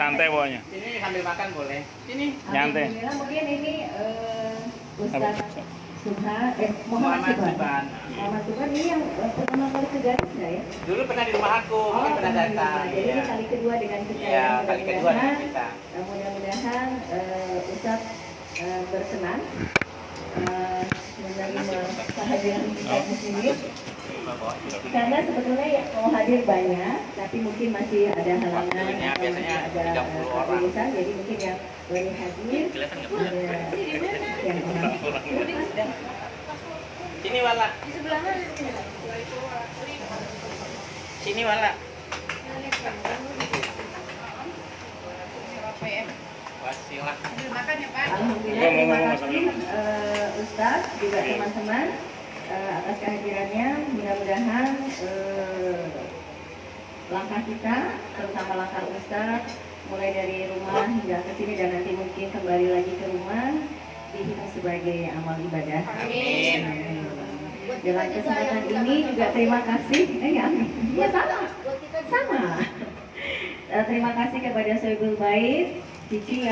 santai pokoknya. Sini sambil makan boleh. Sini. Nyantai. Alhamdulillah, mungkin ini Ustaz Muhammad Subhan. Muhammad Subhan ini yang pertama kali ke Garis nggak ya? Dulu pernah di rumah aku, mungkin pernah datang. Jadi ini kali kedua dengan kita. Iya, kali kedua dengan kita. Mudah-mudahan Ustaz berkenan menerima kehadiran kita di sini. Karena sebetulnya yang mau hadir banyak, tapi mungkin masih ada halangan, waktunya biasanya ada 30 orang. urusan, jadi mungkin yang boleh hadir yang orang. Sini Wala. Di sebelah mana? Sini Wala. Wasilah. Makan ya Pak. Alhamdulillah, terima kasih Ustaz juga teman-teman atas kehadirannya. Mudah-mudahan langkah kita, terutama langkah Ustaz, mulai dari rumah hingga ke sini dan nanti mungkin kembali lagi ke rumah, dihitung sebagai amal ibadah. Amin. Dalam kesempatan ini juga terima kasih. Ya sama. Terima kasih kepada Sohibul Bait, Cici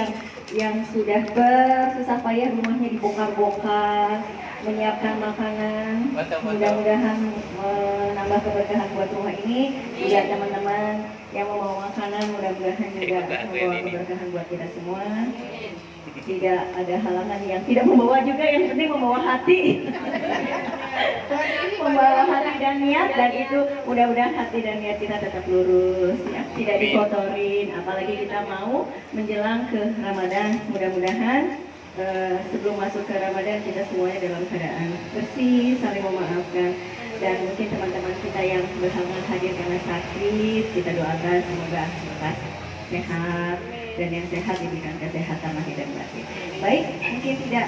yang sudah bersusah payah rumahnya dibongkar-bongkar, menyiapkan makanan. Mudah-mudahan menambah keberkahan buat rumah ini. Juga teman-teman yang membawa makanan, mudah-mudahan juga membawa keberkahan buat kita semua. Tidak ada halangan yang tidak membawa juga, yang penting membawa hati. Membawa hati dan niat, dan itu mudah-mudahan hati dan niat kita tetap lurus ya, tidak dikotorin, apalagi kita mau menjelang ke Ramadan. Mudah-mudahan sebelum masuk ke Ramadan kita semuanya dalam keadaan bersih, saling memaafkan, dan mungkin teman-teman kita yang berhalangan hadir karena sakit, kita doakan semoga lekas sehat, dan yang sehat diberikan kesehatan lahir dan batin. Baik, mungkin tidak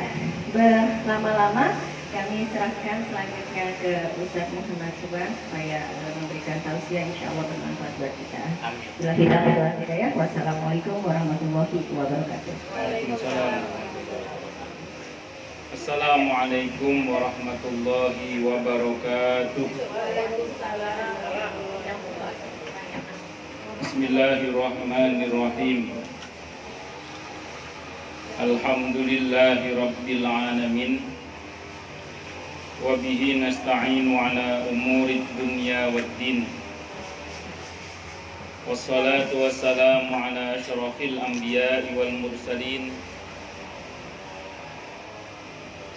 berlama-lama, kami serahkan selanjutnya ke Ustaz Muhammad Subhan supaya memberikan tausiah, insya Allah bermanfaat buat kita. Bila hidayah, wassalamualaikum warahmatullahi wabarakatuh. Waalaikumsalam. Assalamualaikum warahmatullahi wabarakatuh. Bismillahirrahmanirrahim. Alhamdulillahi rabbil alamin. Wa bihi nasta'inu ala umurid dunya waddin. Wassalatu wassalamu ala asyrafil anbiya'i wal mursalin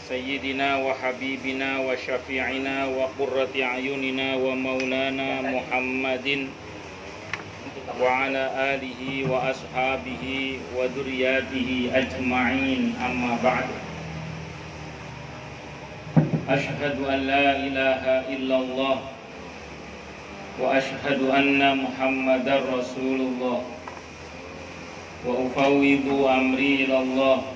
Sayyidina wa habibina wa syafi'ina wa qurrati a'yunina wa maulana Muhammadin wa ala alihi wa ashabihi wa dzurriyyatihi ajma'in, amma ba'd. Ashhadu an la ilaha illallah wa ashhadu anna Muhammadar Rasulullah wa ufawwidu amri ilallah.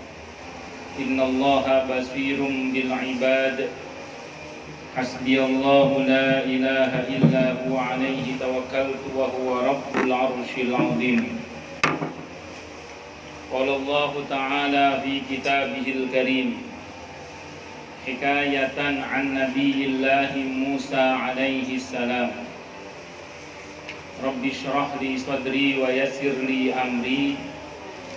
Innallaha basirum bil ibad. Hasbiyallahu la ilaha illa huwa alaihi tawakkaltu wa huwa rabbul arsyil azim. Qala Allah ta'ala fi kitabihil karim hikayatan an nabiyillahi Musa alaihi salam. Rabbi shrah li sadri wa yassir li amri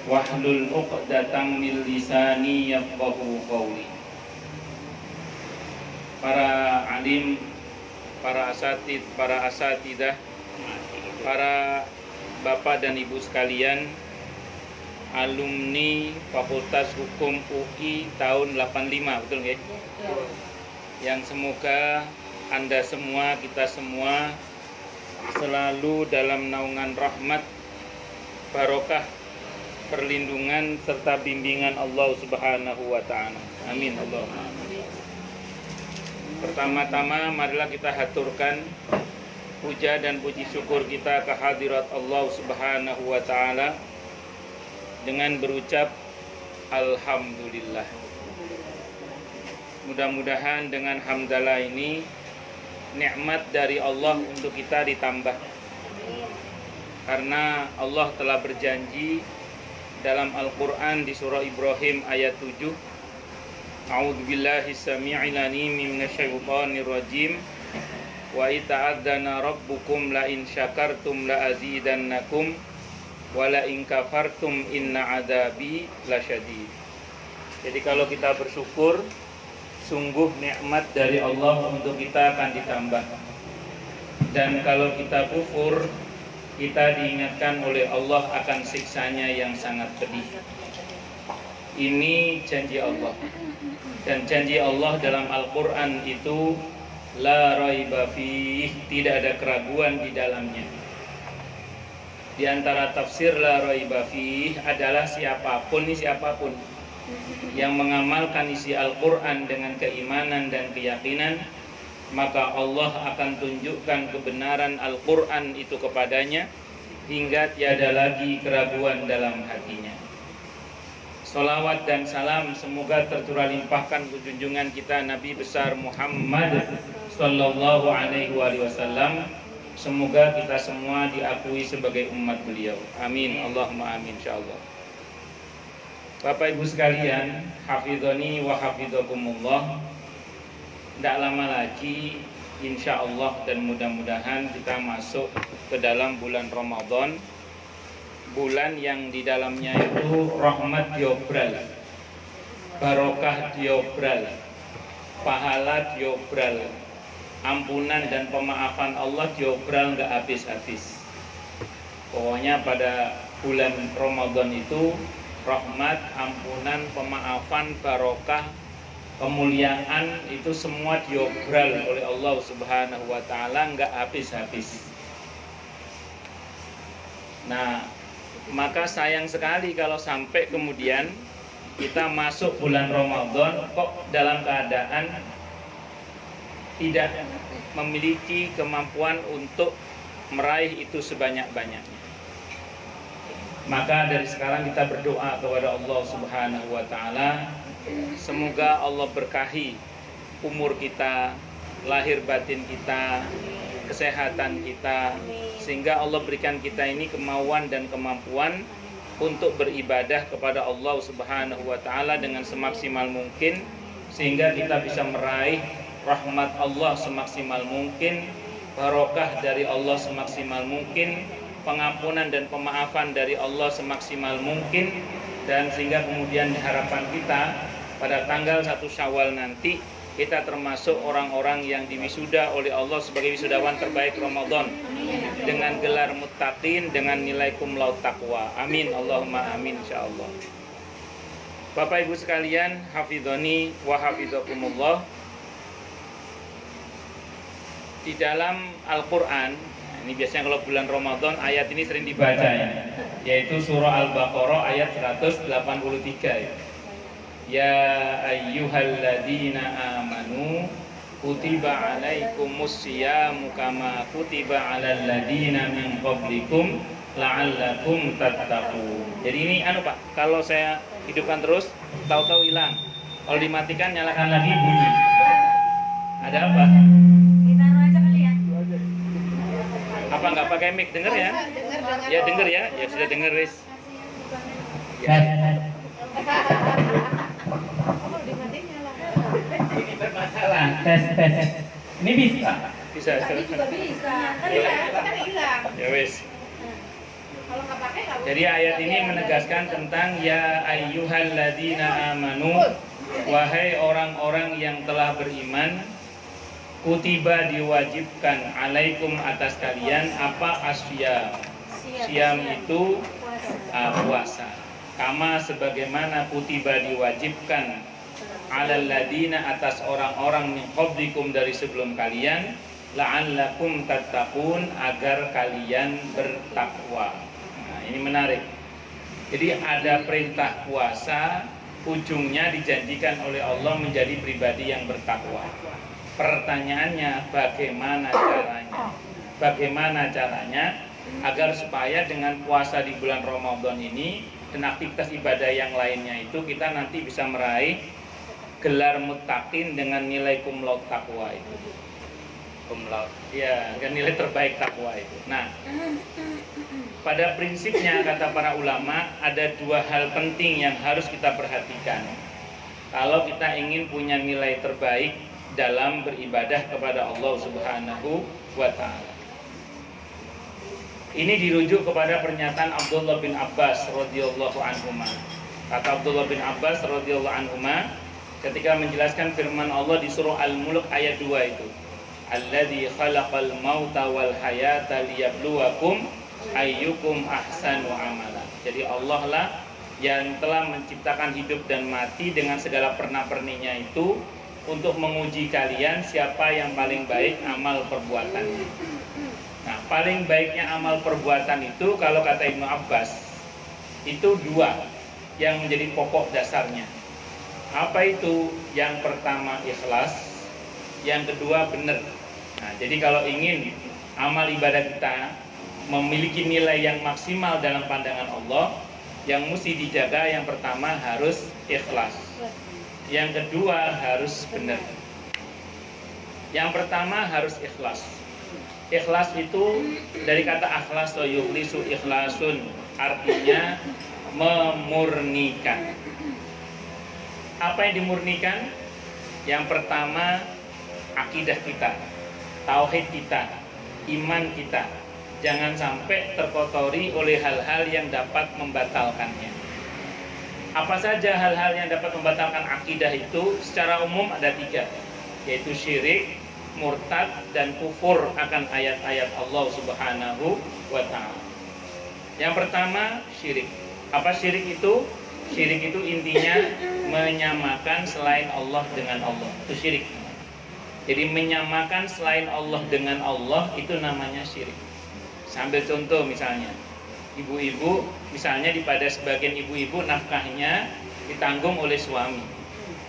wahlul 'uqdatam min lisani yafqahu qawli. Para alim, para asatid, para asatidah, para bapak dan ibu sekalian, alumni Fakultas Hukum UI tahun 85, betul nggak? Yang semoga Anda semua, kita semua selalu dalam naungan rahmat, barokah, perlindungan serta bimbingan Allah Subhanahu wa taala. Amin Allahumma. Pertama-tama marilah kita haturkan puja dan puji syukur kita ke hadirat Allah Subhanahu wa taala dengan berucap alhamdulillah. Mudah-mudahan dengan hamdalah ini nikmat dari Allah untuk kita ditambah. Karena Allah telah berjanji dalam Al-Qur'an di surah Ibrahim ayat 7, A'udzubillahi samii'il 'aliim minasyaitonir rajim. Wa ita'adzana rabbukum la in syakartum la azidannakum wala in kafartum inna adzabi lasyadid. Jadi kalau kita bersyukur, sungguh nikmat dari Allah untuk kita akan ditambah. Dan kalau kita kufur, kita diingatkan oleh Allah akan siksanya yang sangat pedih. Ini janji Allah. Dan janji Allah dalam Al-Quran itu la raiba fih, tidak ada keraguan di dalamnya. Di antara tafsir la raiba fih adalah siapapun yang mengamalkan isi Al-Quran dengan keimanan dan keyakinan, maka Allah akan tunjukkan kebenaran Al-Quran itu kepadanya hingga tiada lagi keraguan dalam hatinya. Salawat dan salam semoga tercurah limpahkan ke junjungan kita Nabi besar Muhammad sallallahu alaihi wasallam. Semoga kita semua diakui sebagai umat beliau. Amin, Allahumma amin, insyaallah. Bapak Ibu sekalian, hafizani wa hafizakumullah. Tidak lama lagi insyaallah dan mudah-mudahan kita masuk ke dalam bulan Ramadan, bulan yang di dalamnya itu rahmat diobral, barokah diobral, pahala diobral, ampunan dan pemaafan Allah diobral nggak habis-habis. Pokoknya pada bulan Ramadan itu rahmat, ampunan, pemaafan, barokah, kemuliaan itu semua diobral oleh Allah Subhanahu wa taala nggak habis-habis. Nah, maka sayang sekali kalau sampai kemudian kita masuk bulan Ramadan kok dalam keadaan tidak memiliki kemampuan untuk meraih itu sebanyak-banyaknya. Maka dari sekarang kita berdoa kepada Allah Subhanahu wa taala, semoga Allah berkahi umur kita, lahir batin kita, kesehatan kita, sehingga Allah berikan kita ini kemauan dan kemampuan untuk beribadah kepada Allah Subhanahu wa taala dengan semaksimal mungkin, sehingga kita bisa meraih rahmat Allah semaksimal mungkin, barokah dari Allah semaksimal mungkin, pengampunan dan pemaafan dari Allah semaksimal mungkin, dan sehingga kemudian harapan kita pada tanggal 1 Syawal nanti kita termasuk orang-orang yang diwisuda oleh Allah sebagai wisudawan terbaik Ramadan dengan gelar muttaqin dengan nilai cum laude taqwa. Amin, Allahumma amin, insyaallah. Bapak Ibu sekalian, hafizani wa hafizakumullah. Di dalam Al-Qur'an, ini biasanya kalau bulan Ramadan ayat ini sering dibaca ya, yaitu surah Al-Baqarah ayat 183 ya. Ya ayyuhalladzina amanu kutiba alaikumus syiyamu kama kutiba alal ladzina min qablikum la'allakum tattaqun. Jadi ini Pak, kalau saya hidupkan terus tahu-tahu hilang. Kalau dimatikan nyalakan lagi bunyi. Ada apa? Ditaruh aja kali ya. Apa nggak pakai mic? Denger ya? Ya denger ya. Ya sudah denger wis. Ya. Ini bermasalah. Tes. Ini bisa. Bisa. Tadi juga bisa. Kan hilang. Ya wis. Kalau nggak pakai nggak. Jadi ayat ini menegaskan tentang ya ayyuhalladzina amanu, wahai orang-orang yang telah beriman, kutiba diwajibkan alaikum atas kalian apa asyam. Siam itu puasa. Kama sebagaimana kutiba diwajibkan alal ladina atas orang-orang min qablikum dari sebelum kalian, la'allakum tattaqun agar kalian bertakwa. Nah, ini menarik. Jadi ada perintah puasa, ujungnya dijanjikan oleh Allah menjadi pribadi yang bertakwa. Pertanyaannya bagaimana caranya? Bagaimana caranya agar supaya dengan puasa di bulan Ramadan ini dan aktivitas ibadah yang lainnya itu kita nanti bisa meraih gelar muttaqin dengan nilai cum laude taqwa itu. Cum laude. Ya, dengan nilai terbaik takwa itu. Nah, pada prinsipnya kata para ulama ada dua hal penting yang harus kita perhatikan kalau kita ingin punya nilai terbaik dalam beribadah kepada Allah Subhanahu wa taala. Ini dirujuk kepada pernyataan Abdullah bin Abbas radhiyallahu anhuma. Kata Abdullah bin Abbas radhiyallahu anhuma ketika menjelaskan firman Allah di surah Al-Mulk ayat 2 itu, alladzi khalaqal mauta wal hayata liyabluwakum ayyukum ahsanu amala. Jadi Allah lah yang telah menciptakan hidup dan mati dengan segala perna-perninya itu untuk menguji kalian siapa yang paling baik amal perbuatannya. Nah, paling baiknya amal perbuatan itu kalau kata Ibnu Abbas itu dua yang menjadi pokok dasarnya. Apa itu? Yang pertama ikhlas, yang kedua benar. Nah, jadi kalau ingin amal ibadah kita memiliki nilai yang maksimal dalam pandangan Allah, yang mesti dijaga yang pertama harus ikhlas, yang kedua harus benar. Yang pertama harus ikhlas. Ikhlas itu dari kata akhlas atau yukhlisu ikhlasun, artinya memurnikan. Apa yang dimurnikan? Yang pertama akidah kita, tauhid kita, iman kita. Jangan sampai terkotori oleh hal-hal yang dapat membatalkannya. Apa saja hal-hal yang dapat membatalkan akidah itu? Secara umum ada 3, yaitu syirik, murtad, dan kufur akan ayat-ayat Allah Subhanahu wa ta'ala. Yang pertama syirik. Apa syirik itu? Syirik itu intinya menyamakan selain Allah dengan Allah. Itu syirik. Jadi menyamakan selain Allah dengan Allah itu namanya syirik. Sambil contoh misalnya, ibu-ibu misalnya pada sebagian ibu-ibu nafkahnya ditanggung oleh suami,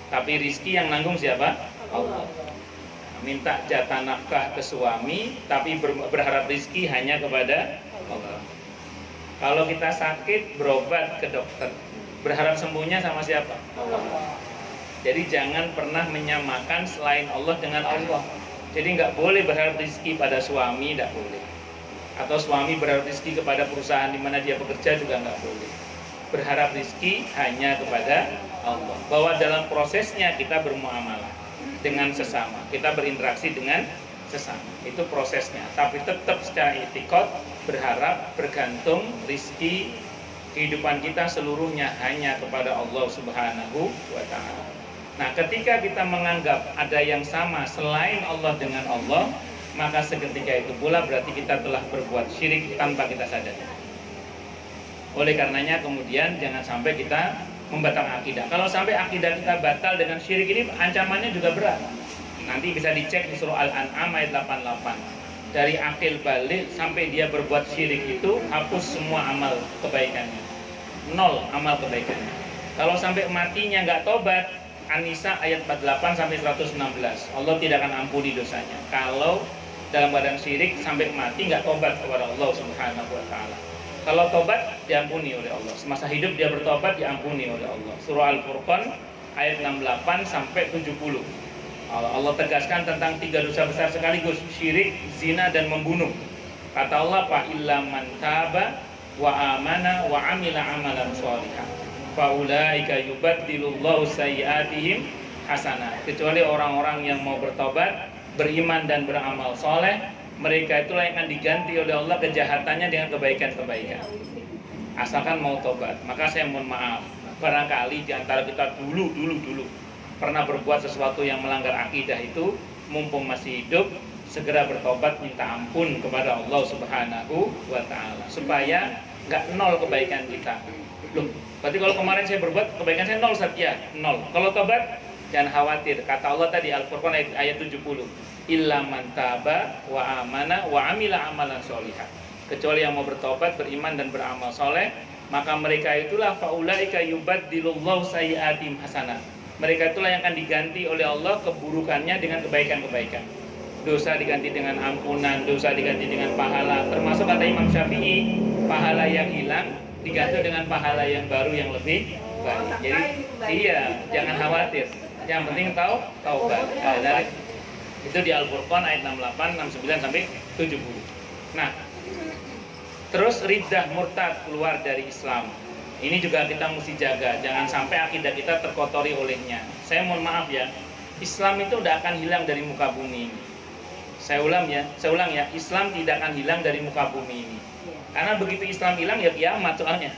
tapi rizki yang nanggung siapa? Allah. Minta jatah nafkah ke suami, tapi berharap rizki hanya kepada Allah. Kalau kita sakit berobat ke dokter, berharap sembuhnya sama siapa? Allah. Jadi jangan pernah menyamakan selain Allah dengan Allah. Jadi nggak boleh berharap rizki pada suami, nggak boleh. Atau suami berharap rizki kepada perusahaan di mana dia bekerja juga nggak boleh. Berharap rizki hanya kepada Allah. Bahwa dalam prosesnya kita bermuamalah dengan sesama, kita berinteraksi dengan sesama, itu prosesnya. Tapi tetap secara itikad berharap, bergantung rizki kehidupan kita seluruhnya hanya kepada Allah Subhanahu wa ta'ala. Nah, ketika kita menganggap ada yang sama selain Allah dengan Allah, maka seketika itu pula berarti kita telah berbuat syirik tanpa kita sadari. Oleh karenanya kemudian jangan sampai kita membatalkan akidah. Kalau sampai akidah kita batal dengan syirik ini, ancamannya juga berat. Nanti bisa dicek di surah Al-An'am ayat 88. Dari akil balik sampai dia berbuat syirik itu hapus semua amal kebaikannya. 0 amal kebaikannya. Kalau sampai matinya nggak tobat, An-Nisa ayat 48 sampai 116. Allah tidak akan ampuni dosanya. Kalau dalam badan syirik sampai mati nggak tobat kepada Allah Subhanahu wa ta'ala. Kalau tobat diampuni oleh Allah. Semasa hidup dia bertobat diampuni oleh Allah. Surah Al-Furqan ayat 68 sampai 70. Allah tegaskan tentang 3 dosa besar sekaligus, syirik, zina, dan membunuh. Kata Allah, fa illa man taba wa amana wa amila amalan sholihan fa ulaika yubaddilullahu sayyiatihim hasanah. Kecuali orang-orang yang mau bertobat, beriman dan beramal soleh, mereka itulah yang akan diganti oleh Allah kejahatannya dengan kebaikan-kebaikan. Asalkan mau tobat. Maka saya mohon maaf, barangkali di antara kita dulu pernah berbuat sesuatu yang melanggar akidah itu, mumpung masih hidup, segera bertobat minta ampun kepada Allah Subhanahu wa ta'ala supaya nggak nol kebaikan kita. Loh, berarti kalau kemarin saya berbuat kebaikan saya nol saja, nol. Kalau tobat jangan khawatir. Kata Allah tadi Al-Furqan ayat 70, illa man taba wa amana wa amila amalan sholihan. Kecuali yang mau bertobat, beriman dan beramal soleh, maka mereka itulah faulaika yubaddilullahu sayyiatihim hasanah. Mereka itulah yang akan diganti oleh Allah keburukannya dengan kebaikan-kebaikan. Dosa diganti dengan ampunan, dosa diganti dengan pahala. Termasuk kata Imam Syafi'i, pahala yang hilang diganti dengan pahala yang baru yang lebih baik. Jadi iya, jangan khawatir. Yang penting taubat. Dari itu di Al-Furqan ayat 68, 69 sampai 70. Nah, terus riddah murtad keluar dari Islam. Ini juga kita mesti jaga, jangan sampai akidah kita terkotori olehnya. Saya mohon maaf ya, Islam itu tidak akan hilang dari muka bumi ini. Saya ulang ya, Islam tidak akan hilang dari muka bumi ini. Karena begitu Islam hilang ya kiamat soalnya.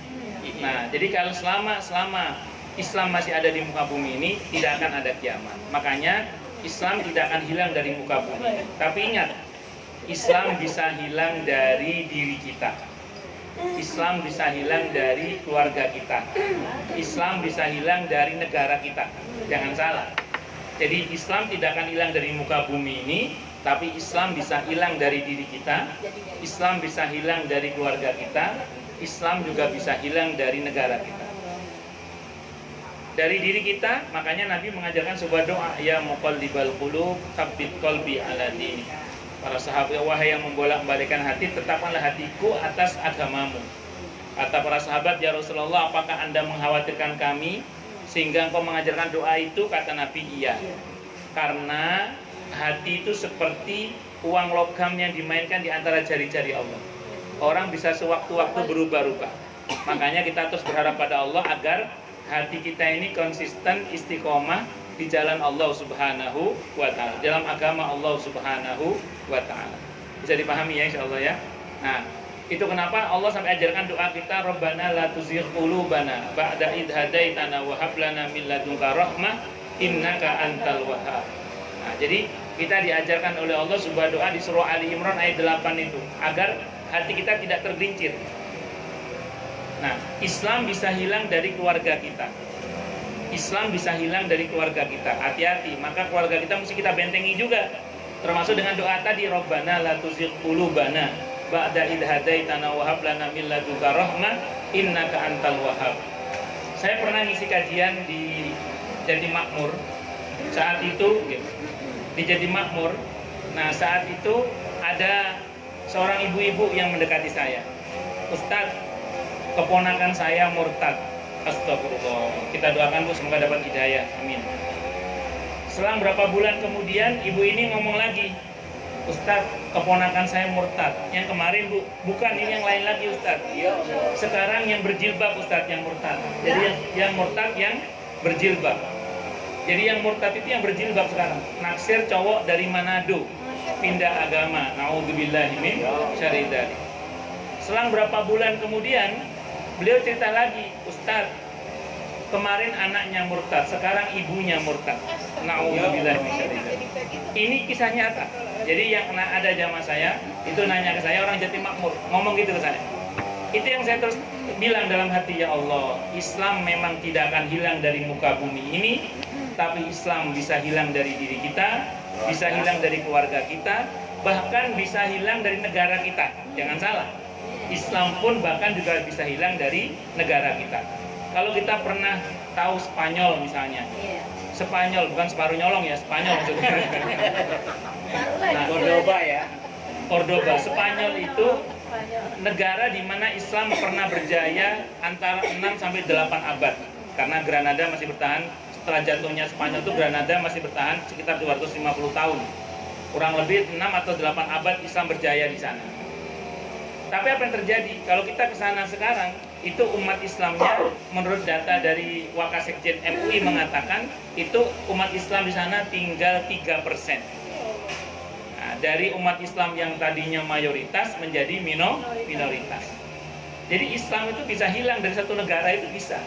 Nah, jadi kalau selama Islam masih ada di muka bumi ini, tidak akan ada kiamat. Makanya Islam tidak akan hilang dari muka bumi. Tapi ingat, Islam bisa hilang dari diri kita. Islam bisa hilang dari keluarga kita. Islam bisa hilang dari negara kita. Jangan salah. Jadi Islam tidak akan hilang dari muka bumi ini, tapi Islam bisa hilang dari diri kita. Islam bisa hilang dari keluarga kita. Islam juga bisa hilang dari negara kita. Dari diri kita, makanya Nabi mengajarkan sebuah doa, ya muqallibal qulub, tsabbit qalbi ala dinik. Para sahabat, wahai yang membolak-balikkan hati, tetapkanlah hatiku atas agamamu. Kata para sahabat, ya Rasulullah, apakah Anda mengkhawatirkan kami sehingga engkau mengajarkan doa itu? Kata Nabi, iya. Karena hati itu seperti uang logam yang dimainkan di antara jari-jari Allah. Orang bisa sewaktu-waktu berubah-ubah. Makanya kita terus berharap pada Allah agar hati kita ini konsisten, istiqomah di jalan Allah Subhanahu wa ta'ala, dalam agama Allah Subhanahu wa ta'ala. Bisa dipahami ya insyaallah ya. Nah, itu kenapa Allah sampai ajarkan doa kita, Rabbana la tuzigh qulubana ba'da idh hadaitana wa hab lana min ladunka rahmah innaka antal wahhab. Nah, jadi kita diajarkan oleh Allah sebuah doa di surah Ali Imran ayat 8 itu, agar hati kita tidak tergelincir. Nah, Islam bisa hilang dari keluarga kita. Islam bisa hilang dari keluarga kita. Hati-hati, maka keluarga kita mesti kita bentengi juga. Termasuk dengan doa tadi, Rabbana la tuzigh qulubana ba'da idh hadaitana wa hab lana min ladunka rahmah innaka antal wahhab. Saya pernah ngisi kajian di Jatimakmur. Saat itu di Jatimakmur. Nah, saat itu ada seorang ibu-ibu yang mendekati saya. Ustadz, keponakan saya murtad. Astagfirullah. Kita doakan Bu semoga dapat hidayah. Amin. Selang berapa bulan kemudian ibu ini ngomong lagi, Ustadz, keponakan saya murtad. Yang kemarin Bu, bukan, ini yang lain lagi Ustadz. Sekarang yang berjilbab Ustadz yang murtad. Jadi yang murtad yang berjilbab. Jadi yang murtad itu yang berjilbab sekarang. Naksir cowok dari Manado, pindah agama. Nauzubillahi min syarri dzalik. Selang berapa bulan kemudian beliau cerita lagi, Ustadz, kemarin anaknya murtad, sekarang ibunya murtad. Nauzubillah min syarri dzalik. Ini kisah nyata. Jadi yang ada jamaah saya itu nanya ke saya, orang Jatimakmur, ngomong gitu ke saya. Itu yang saya terus bilang dalam hati, ya Allah, Islam memang tidak akan hilang dari muka bumi ini, tapi Islam bisa hilang dari diri kita, bisa hilang dari keluarga kita, bahkan bisa hilang dari negara kita. Jangan salah. Islam pun bahkan juga bisa hilang dari negara kita. Kalau kita pernah tahu Spanyol misalnya, Spanyol bukan separuh nyolong ya, Spanyol maksudnya. Nah, Cordoba ya. Cordoba, Spanyol itu negara di mana Islam pernah berjaya antara 6 sampai 8 abad. Karena Granada masih bertahan, setelah jatuhnya Spanyol itu Granada masih bertahan sekitar 250 tahun. Kurang lebih 6 atau 8 abad Islam berjaya di sana. Tapi apa yang terjadi? Kalau kita ke sana sekarang, itu umat Islamnya menurut data dari Wakasekjen MUI mengatakan itu umat Islam di sana tinggal 3%. Nah, dari umat Islam yang tadinya mayoritas menjadi minoritas. Jadi Islam itu bisa hilang dari satu negara, itu bisa.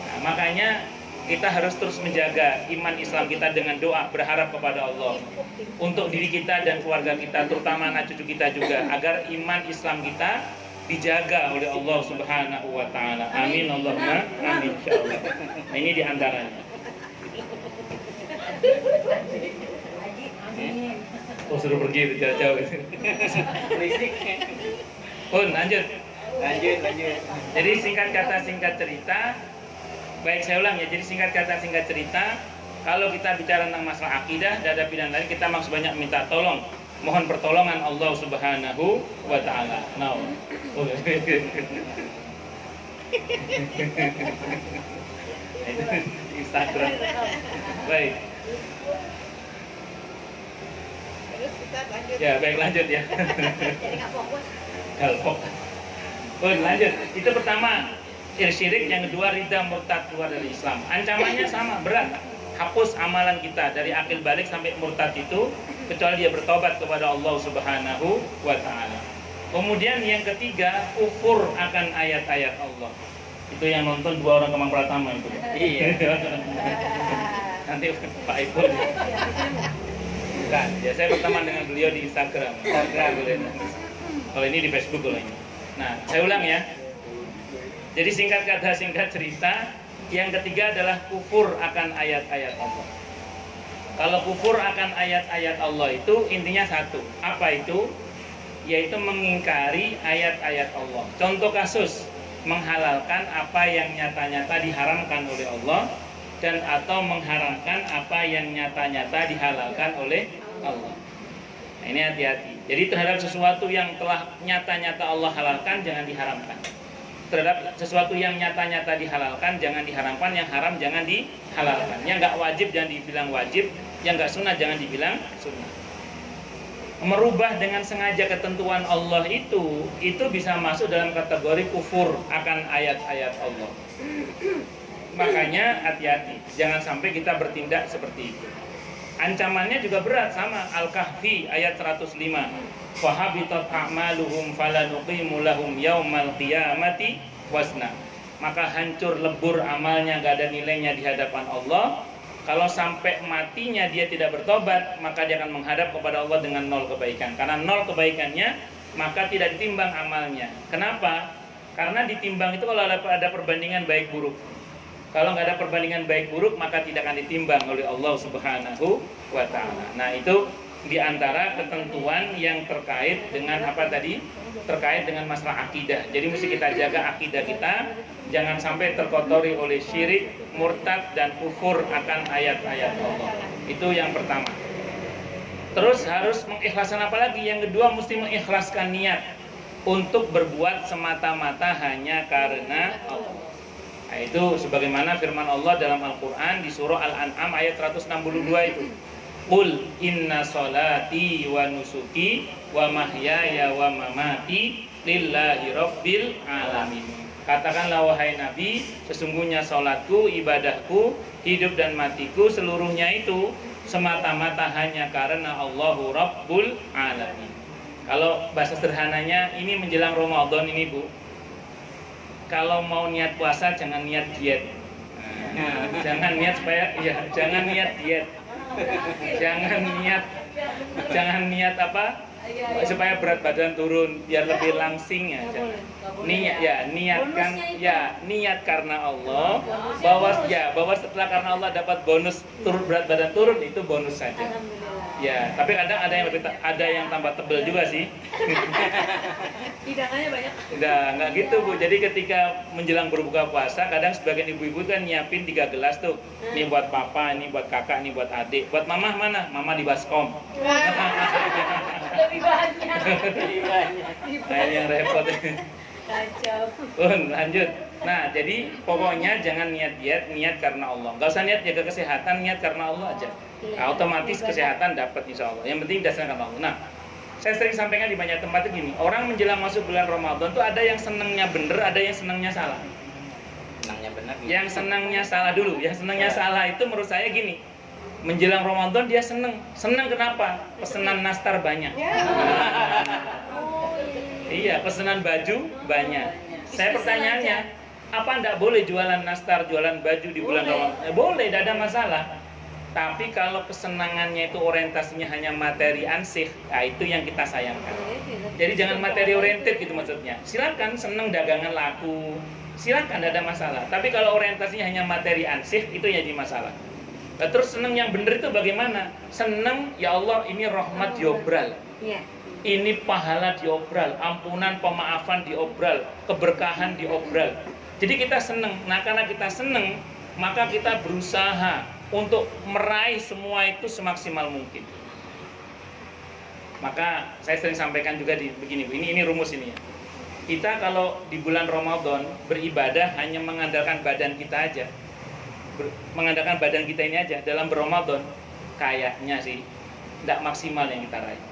Nah, makanya kita harus terus menjaga iman Islam kita dengan doa, berharap kepada Allah untuk diri kita dan keluarga kita, terutama anak cucu kita juga, agar iman Islam kita dijaga oleh Allah Subhanahu wa ta'ala. Amin Allahumma amin insyaallah. Nah, ini diantaranya. Oh, suruh pergi jauh-jauh. Berisik. Oh, lanjut. Lanjut. Jadi singkat kata singkat cerita, baik saya ulang ya, jadi singkat kata singkat cerita, kalau kita bicara tentang masalah akidah, tidak ada pilihan lain, kita maksud banyak minta tolong, mohon pertolongan Allah Subhanahu wa ta'ala. Now, Instagram. Baik. Terus kita lanjut. Ya, baik lanjut ya. Jadi nggak fokus. Galpok. Oh, lanjut. Itu pertama, syirik, yang kedua ridha murtad keluar dari Islam. Ancamannya sama, berat. Hapus amalan kita dari akil balik sampai murtad itu, kecuali dia bertobat kepada Allah Subhanahu wa ta'ala. Kemudian yang ketiga, kufur akan ayat-ayat Allah. Itu yang nonton 2 orang Kemang Pratama itu. Iya. Nanti Pak Ipul. Bukan, ya saya berteman dengan beliau di Instagram. Kalau ini di Facebook kalau ini. Nah, saya ulang ya. Jadi singkat kata, singkat cerita, yang ketiga adalah kufur akan ayat-ayat Allah. Kalau kufur akan ayat-ayat Allah itu intinya satu. Apa itu? Yaitu mengingkari ayat-ayat Allah. Contoh kasus, menghalalkan apa yang nyata-nyata diharamkan oleh Allah dan atau mengharamkan apa yang nyata-nyata dihalalkan oleh Allah. Nah, ini hati-hati. Jadi terhadap sesuatu yang telah nyata-nyata Allah halalkan jangan diharamkan. Terhadap sesuatu yang nyata-nyata dihalalkan jangan diharamkan, yang haram jangan dihalalkan. Yang nggak wajib jangan dibilang wajib, yang nggak sunnah jangan dibilang sunnah. Merubah dengan sengaja ketentuan Allah itu bisa masuk dalam kategori kufur akan ayat-ayat Allah. Makanya hati-hati, jangan sampai kita bertindak seperti itu. Ancamannya juga berat, sama Al-Kahfi ayat 105. Fahabitat a'maluhum falanuqimu lahum yaumal qiyamati wasna. Maka hancur lebur amalnya, gak ada nilainya di hadapan Allah. Kalau sampai matinya dia tidak bertobat, maka dia akan menghadap kepada Allah dengan 0 kebaikan. Karena 0 kebaikannya, maka tidak ditimbang amalnya. Kenapa? Karena ditimbang itu kalau ada perbandingan baik buruk. Kalau nggak ada perbandingan baik buruk, maka tidak akan ditimbang oleh Allah Subhanahu wa Ta'ala. Nah, itu diantara ketentuan yang terkait dengan apa tadi? Terkait dengan masalah akidah. Jadi mesti kita jaga akidah kita, jangan sampai terkotori oleh syirik, murtad, dan kufur akan ayat-ayat Allah. Itu yang pertama. Terus harus mengikhlaskan apa lagi? Yang kedua, mesti mengikhlaskan niat untuk berbuat semata-mata hanya karena Allah. Nah, itu sebagaimana firman Allah dalam Al-Quran di surah Al-An'am ayat 162 itu. Qul inna sholati wa nusuki wa mahyaya wa mamati lillahi rabbil alamin. Katakanlah wahai Nabi, sesungguhnya sholatku, ibadahku, hidup dan matiku seluruhnya itu semata-mata hanya karena Allahu Rabbul Alamin. Kalau bahasa sederhananya, ini menjelang Ramadan ini Bu, kalau mau niat puasa jangan niat diet. Jangan niat supaya jangan niat diet. Jangan niat apa? Supaya berat badan turun biar lebih langsing ya. Niat karena Allah bahwa setelah karena Allah dapat bonus berat badan turun, itu bonus saja. Ya, tapi kadang ada yang tambah tebel juga sih. Hidangannya banyak. Nggak gitu Bu. Jadi ketika menjelang berbuka puasa, kadang sebagian ibu-ibu kan nyiapin 3 gelas tuh. Ini buat papa, ini buat kakak, ini buat adik. Buat mama mana? Mama di baskom. Lebih banyak. Nah, yang repot. Kacau. Lanjut. Nah, jadi pokoknya jangan niat diet, niat karena Allah. Nggak usah niat jaga kesehatan, niat karena Allah aja. Nah, otomatis kesehatan dapat insya Allah. Yang penting dasarnya karena Allah. Nah, saya sering sampaikan di banyak tempat itu gini, orang menjelang masuk bulan Ramadan tuh ada yang senangnya bener, ada yang senangnya salah. Senangnya benar. Yang senangnya salah dulu. Yang senangnya salah itu menurut saya gini, menjelang Ramadan dia seneng. Seneng kenapa? Pesanan nastar banyak. Iya, pesanan baju banyak. Saya pertanyaannya, apa enggak boleh jualan nastar, jualan baju di bulan Ramadan? Boleh, tidak ada masalah. Tapi kalau kesenangannya itu orientasinya hanya materi ansih, nah itu yang kita sayangkan. Jadi jangan materi oriented gitu maksudnya. Silakan seneng dagangan laku, silakan, tidak ada masalah. Tapi kalau orientasinya hanya materi ansih, itu yang jadi masalah. Nah, terus seneng yang benar itu bagaimana? Seneng, ya Allah ini rahmat diobral. Ini pahala diobral, ampunan, pemaafan diobral, keberkahan diobral. Jadi kita seneng. Nah, karena kita seneng, maka kita berusaha untuk meraih semua itu semaksimal mungkin. Maka saya sering sampaikan juga begini, ini rumus ini ya. Kita kalau di bulan Ramadan beribadah hanya mengandalkan badan kita aja, mengandalkan badan kita ini aja dalam Ramadan, kayaknya sih tidak maksimal yang kita raih.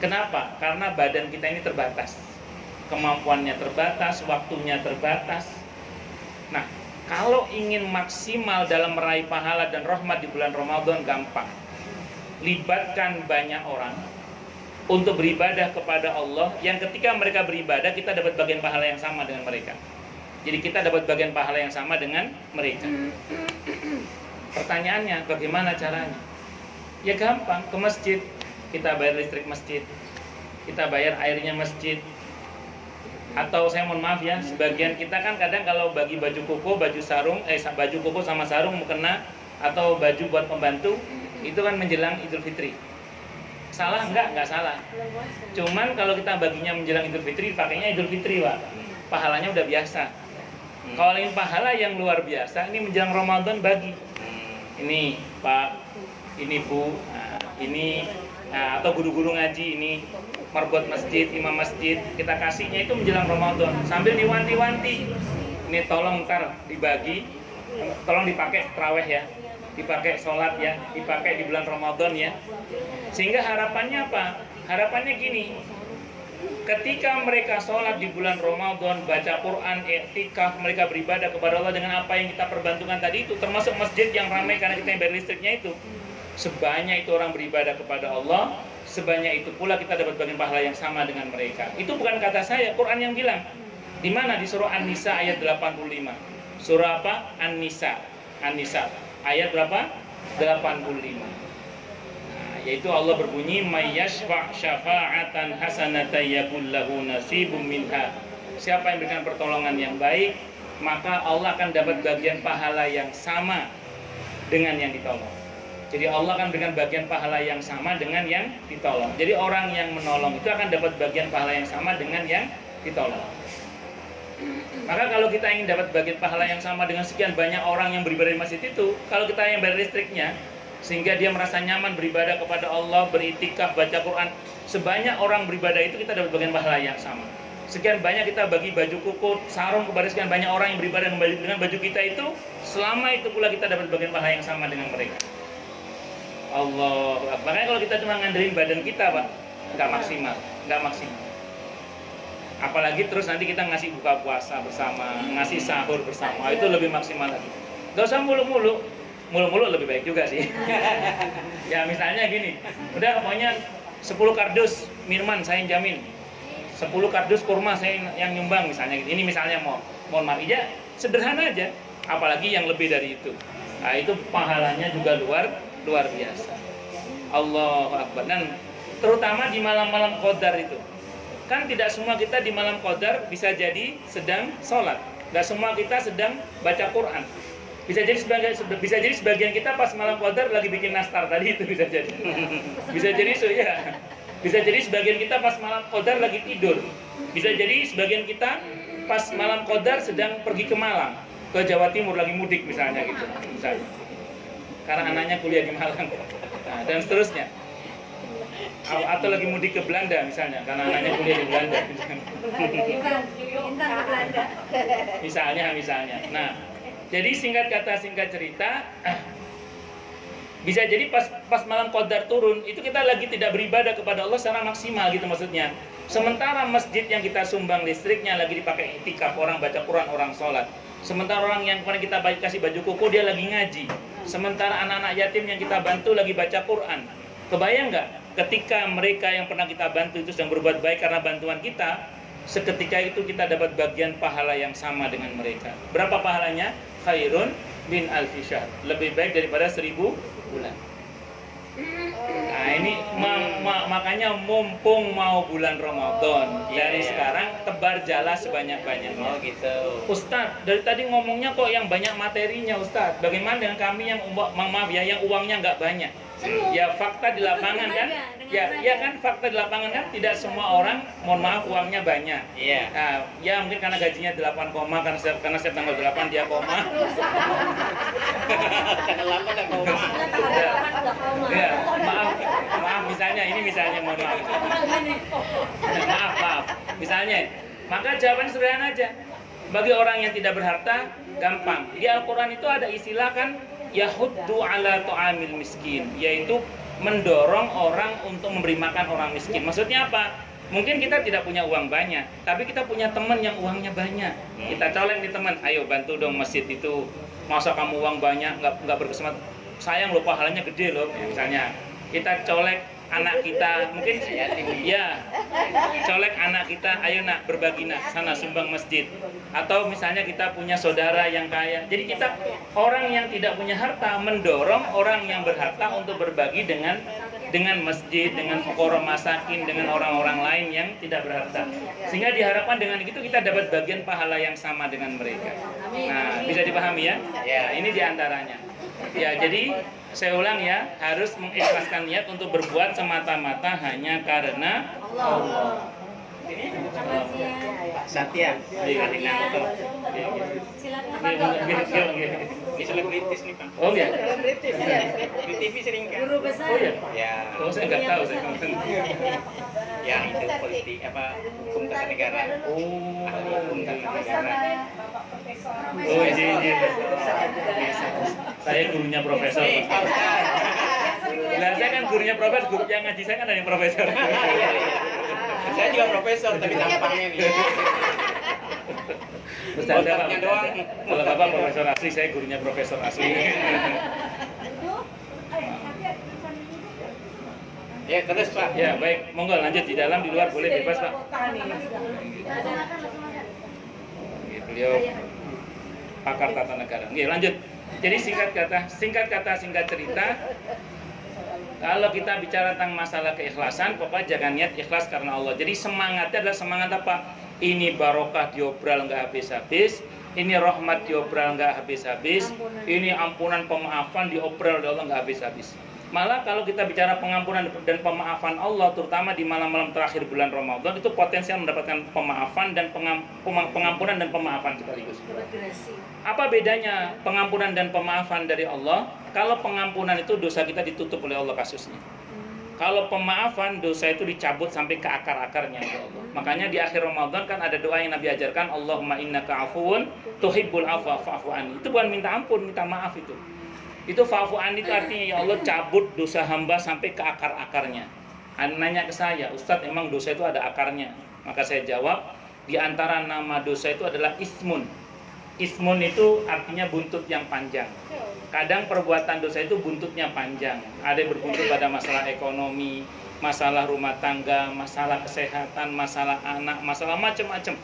Kenapa? Karena badan kita ini terbatas, kemampuannya terbatas, waktunya terbatas. Nah, kalau ingin maksimal dalam meraih pahala dan rahmat di bulan Ramadan gampang. Libatkan banyak orang, untuk beribadah kepada Allah, yang ketika mereka beribadah kita dapat bagian pahala yang sama dengan mereka. Jadi kita dapat bagian pahala yang sama dengan mereka. Pertanyaannya, bagaimana caranya? Ya gampang, ke masjid, kita bayar listrik masjid, kita bayar airnya masjid. Atau saya mohon maaf ya, sebagian kita kan kadang kalau bagi baju koko, baju sarung, baju koko sama sarung mukena, atau baju buat pembantu, itu kan menjelang Idul Fitri. Salah enggak salah. Cuman kalau kita baginya menjelang Idul Fitri, pakainya Idul Fitri, Pak. Pahalanya udah biasa. Kalau ingin pahala yang luar biasa, ini menjelang Ramadan bagi. Ini Pak, ini Bu, ini atau guru-guru ngaji, ini marbot masjid, imam masjid, kita kasihnya itu menjelang Ramadan. Sambil diwanti-wanti. Ini tolong ntar dibagi, tolong dipakai tarawih ya. Dipakai sholat ya, dipakai di bulan Ramadan ya. Sehingga harapannya apa? Harapannya gini, ketika mereka sholat di bulan Ramadan, baca Quran, i'tikaf, mereka beribadah kepada Allah dengan apa yang kita perbantukan tadi itu, termasuk masjid yang ramai karena kita yang bayar listriknya itu, sebanyak itu orang beribadah kepada Allah, sebanyak itu pula kita dapat bagian pahala yang sama dengan mereka. Itu bukan kata saya, Quran yang bilang. Di mana? Di surah An-Nisa ayat 85. Surah apa? An-Nisa. An-Nisa. Ayat berapa? 85. Nah, yaitu Allah berbunyi, "May yashfa' syafa'atan hasanatan yakul lahu nasibum minha." Siapa yang berikan pertolongan yang baik, maka Allah akan dapat bagian pahala yang sama dengan yang ditolong. Jadi Allah akan berikan bagian pahala yang sama dengan yang ditolong. Jadi orang yang menolong itu akan dapat bagian pahala yang sama dengan yang ditolong. Maka kalau kita ingin dapat bagian pahala yang sama dengan sekian banyak orang yang beribadah di masjid itu, kalau kita yang bayar listriknya, sehingga dia merasa nyaman beribadah kepada Allah, beritikaf, baca Quran, sebanyak orang beribadah itu kita dapat bagian pahala yang sama. Sekian banyak kita bagi baju kuku, sarung kepada sekian banyak orang yang beribadah dengan baju kita itu, selama itu pula kita dapat bagian pahala yang sama dengan mereka. Allah, makanya kalau kita cuma ngandelin badan kita, Pak, nggak maksimal. Apalagi terus nanti kita ngasih buka puasa bersama, ngasih sahur bersama, itu lebih maksimal lagi. Gak usah mulu-mulu lebih baik juga sih. Ya misalnya gini, udah pokoknya 10 kardus minuman saya yang jamin, 10 kardus kurma saya yang nyumbang misalnya. Ini misalnya mohon maaf ya, sederhana aja. Apalagi yang lebih dari itu. Nah itu pahalanya juga luar biasa. Allahu Akbar. Dan terutama di malam-malam qadar itu. Kan tidak semua kita di malam qadar bisa jadi sedang sholat. Gak semua kita sedang baca Quran. Bisa jadi sebagian kita pas malam qadar lagi bikin nastar tadi itu bisa jadi. Bisa jadi sebagian kita pas malam qadar lagi tidur. Bisa jadi sebagian kita pas malam qadar sedang pergi ke Malang, ke Jawa Timur lagi mudik misalnya gitu. Misalnya. Karena anaknya kuliah di Malang. Nah, dan seterusnya. Atau lagi mudik ke Belanda misalnya, karena anaknya kuliah di Belanda misalnya. Nah, jadi singkat cerita, bisa jadi pas malam qadar turun itu kita lagi tidak beribadah kepada Allah secara maksimal gitu maksudnya. Sementara masjid yang kita sumbang listriknya lagi dipakai i'tikaf, orang baca Quran, orang sholat. Sementara orang yang pernah kita kasih baju koko dia lagi ngaji. Sementara anak-anak yatim yang kita bantu lagi baca Quran. Kebayang nggak? Ketika mereka yang pernah kita bantu itu sedang berbuat baik karena bantuan kita, seketika itu kita dapat bagian pahala yang sama dengan mereka. Berapa pahalanya? Khairun min alfi syahr. Lebih baik daripada 1000 bulan. Nah ini makanya mumpung mau bulan Ramadan, dari sekarang tebar jala sebanyak-banyaknya. Oh gitu. Ustadz, dari tadi ngomongnya kok yang banyak materinya Ustadz. Bagaimana dengan kami yang maaf ya, yang uangnya nggak banyak? Ya fakta di lapangan kan, ya kan fakta di lapangan kan tidak semua orang, mohon maaf uangnya banyak. Iya. Nah, ya mungkin karena gajinya 8 koma, karena setiap tanggal 8 dia koma. Tanggal 8 dan koma. Ya, maaf misalnya mohon maaf. Maaf. Misalnya, maka jawabannya sederhana aja. Bagi orang yang tidak berharta, gampang. Di Al-Quran itu ada istilah kan, yahuddu ala ta'amil miskin, yaitu mendorong orang untuk memberi makan orang miskin. Maksudnya apa? Mungkin kita tidak punya uang banyak, tapi kita punya teman yang uangnya banyak. Kita colek di teman, ayo bantu dong masjid itu. Masa kamu uang banyak, nggak berkesempatan. Sayang loh, pahalanya gede loh. Misalnya, kita colek anak kita, mungkin ya colek anak kita, ayo nak berbagi nak, sana sumbang masjid. Atau misalnya kita punya saudara yang kaya, jadi kita orang yang tidak punya harta mendorong orang yang berharta untuk berbagi dengan masjid, dengan fuqara masakin, dengan orang-orang lain yang tidak berharta. Sehingga diharapkan dengan itu kita dapat bagian pahala yang sama dengan mereka. Nah, bisa dipahami ya? Ya, ini diantaranya. Ya, jadi saya ulang ya, harus mengikhlaskan niat untuk berbuat semata-mata hanya karena Allah. Satya, adik aku tuh. Ini selebritis nih Pak. Oh ya? Di TV sering kan? Guru besar. Oh ya? Ya, Oh saya nggak tahu saya. yang itu politik apa hukum tata negara. Oh. Ahli hukum tata negara. Oh iya. Saya gurunya profesor. Nah, saya kan gurunya profesor, guru yang ngaji saya kan ada yang profesor. Saya juga profesor tapi tampangnya nih. Bercanda Pak, Otaknya doang. kalau Bapak profesor asli, saya gurunya profesor asli. Ya terus Pak. Ya baik, monggo lanjut di dalam, di luar boleh bebas Pak. Beliau pakar tata negara. Oke, lanjut. Jadi singkat singkat cerita, kalau kita bicara tentang masalah keikhlasan, pokoknya jangan niat ikhlas karena Allah. Jadi semangatnya adalah semangat apa? Ini barokah diobral nggak habis-habis, ini rahmat diobral nggak habis-habis, ini ampunan pemaafan diobral oleh Allah nggak habis-habis. Malah kalau kita bicara pengampunan dan pemaafan Allah, terutama di malam-malam terakhir bulan Ramadan, itu potensial mendapatkan pemaafan dan pengampunan dan pemaafan sekaligus. Apa bedanya pengampunan dan pemaafan dari Allah? Kalau pengampunan itu dosa kita ditutup oleh Allah kasusnya. Kalau pemaafan, dosa itu dicabut sampai ke akar-akarnya oleh Allah. Makanya di akhir Ramadan kan ada doa yang Nabi ajarkan, Allahumma innaka afuwun tuhibbul afwa fa'fu anni. Itu bukan minta ampun, minta maaf itu. Itu fa'fu anni itu artinya ya Allah cabut dosa hamba sampai ke akar-akarnya. Nanya ke saya, Ustadz emang dosa itu ada akarnya? Maka saya jawab, di antara nama dosa itu adalah ismun. Ismun itu artinya buntut yang panjang. Kadang perbuatan dosa itu buntutnya panjang. Ada yang berbuntut pada masalah ekonomi, masalah rumah tangga, masalah kesehatan, masalah anak, masalah macam-macam.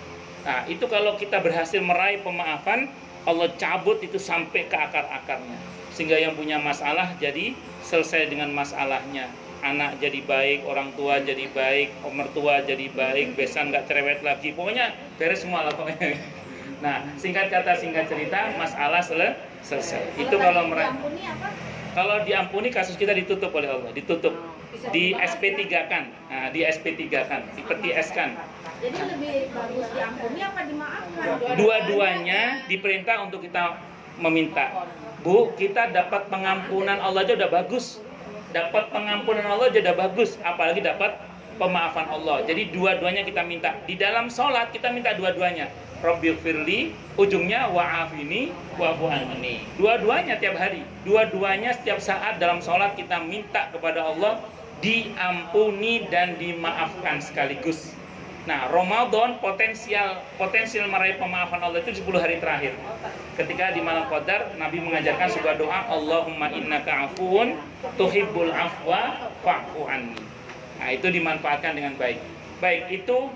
Nah, itu kalau kita berhasil meraih pemaafan, Allah cabut itu sampai ke akar-akarnya. Sehingga yang punya masalah jadi selesai dengan masalahnya. Anak jadi baik, orang tua jadi baik, mertua jadi baik, besan nggak cerewet lagi. Pokoknya beres semua lah pokoknya. Nah, singkat kata singkat cerita, masalah selesai. Itu kalau kalau diampuni kasus kita ditutup oleh Allah, ditutup. Di SP3-kan. Nah, di SP3-kan, dipeti S-kan. Jadi lebih bagus diampuni apa dimaafkan? Dua-duanya diperintah untuk kita meminta. Bu, kita dapat pengampunan Allah aja udah bagus. Dapat pengampunan Allah aja udah bagus, apalagi dapat pemaafan Allah. Jadi dua-duanya kita minta. Di dalam sholat kita minta dua-duanya. Rabbighfirli, ujungnya wa'afini wa'fu anni. Dua-duanya tiap hari. Dua-duanya setiap saat dalam sholat kita minta kepada Allah diampuni dan dimaafkan sekaligus. Nah, Ramadan potensial meraih pemaafan Allah itu 10 hari terakhir. Ketika di malam Qadar, Nabi mengajarkan sebuah doa, Allahumma innaka afuwun tuhibbul afwa fa'fu anni. Nah, itu dimanfaatkan dengan baik. Baik, itu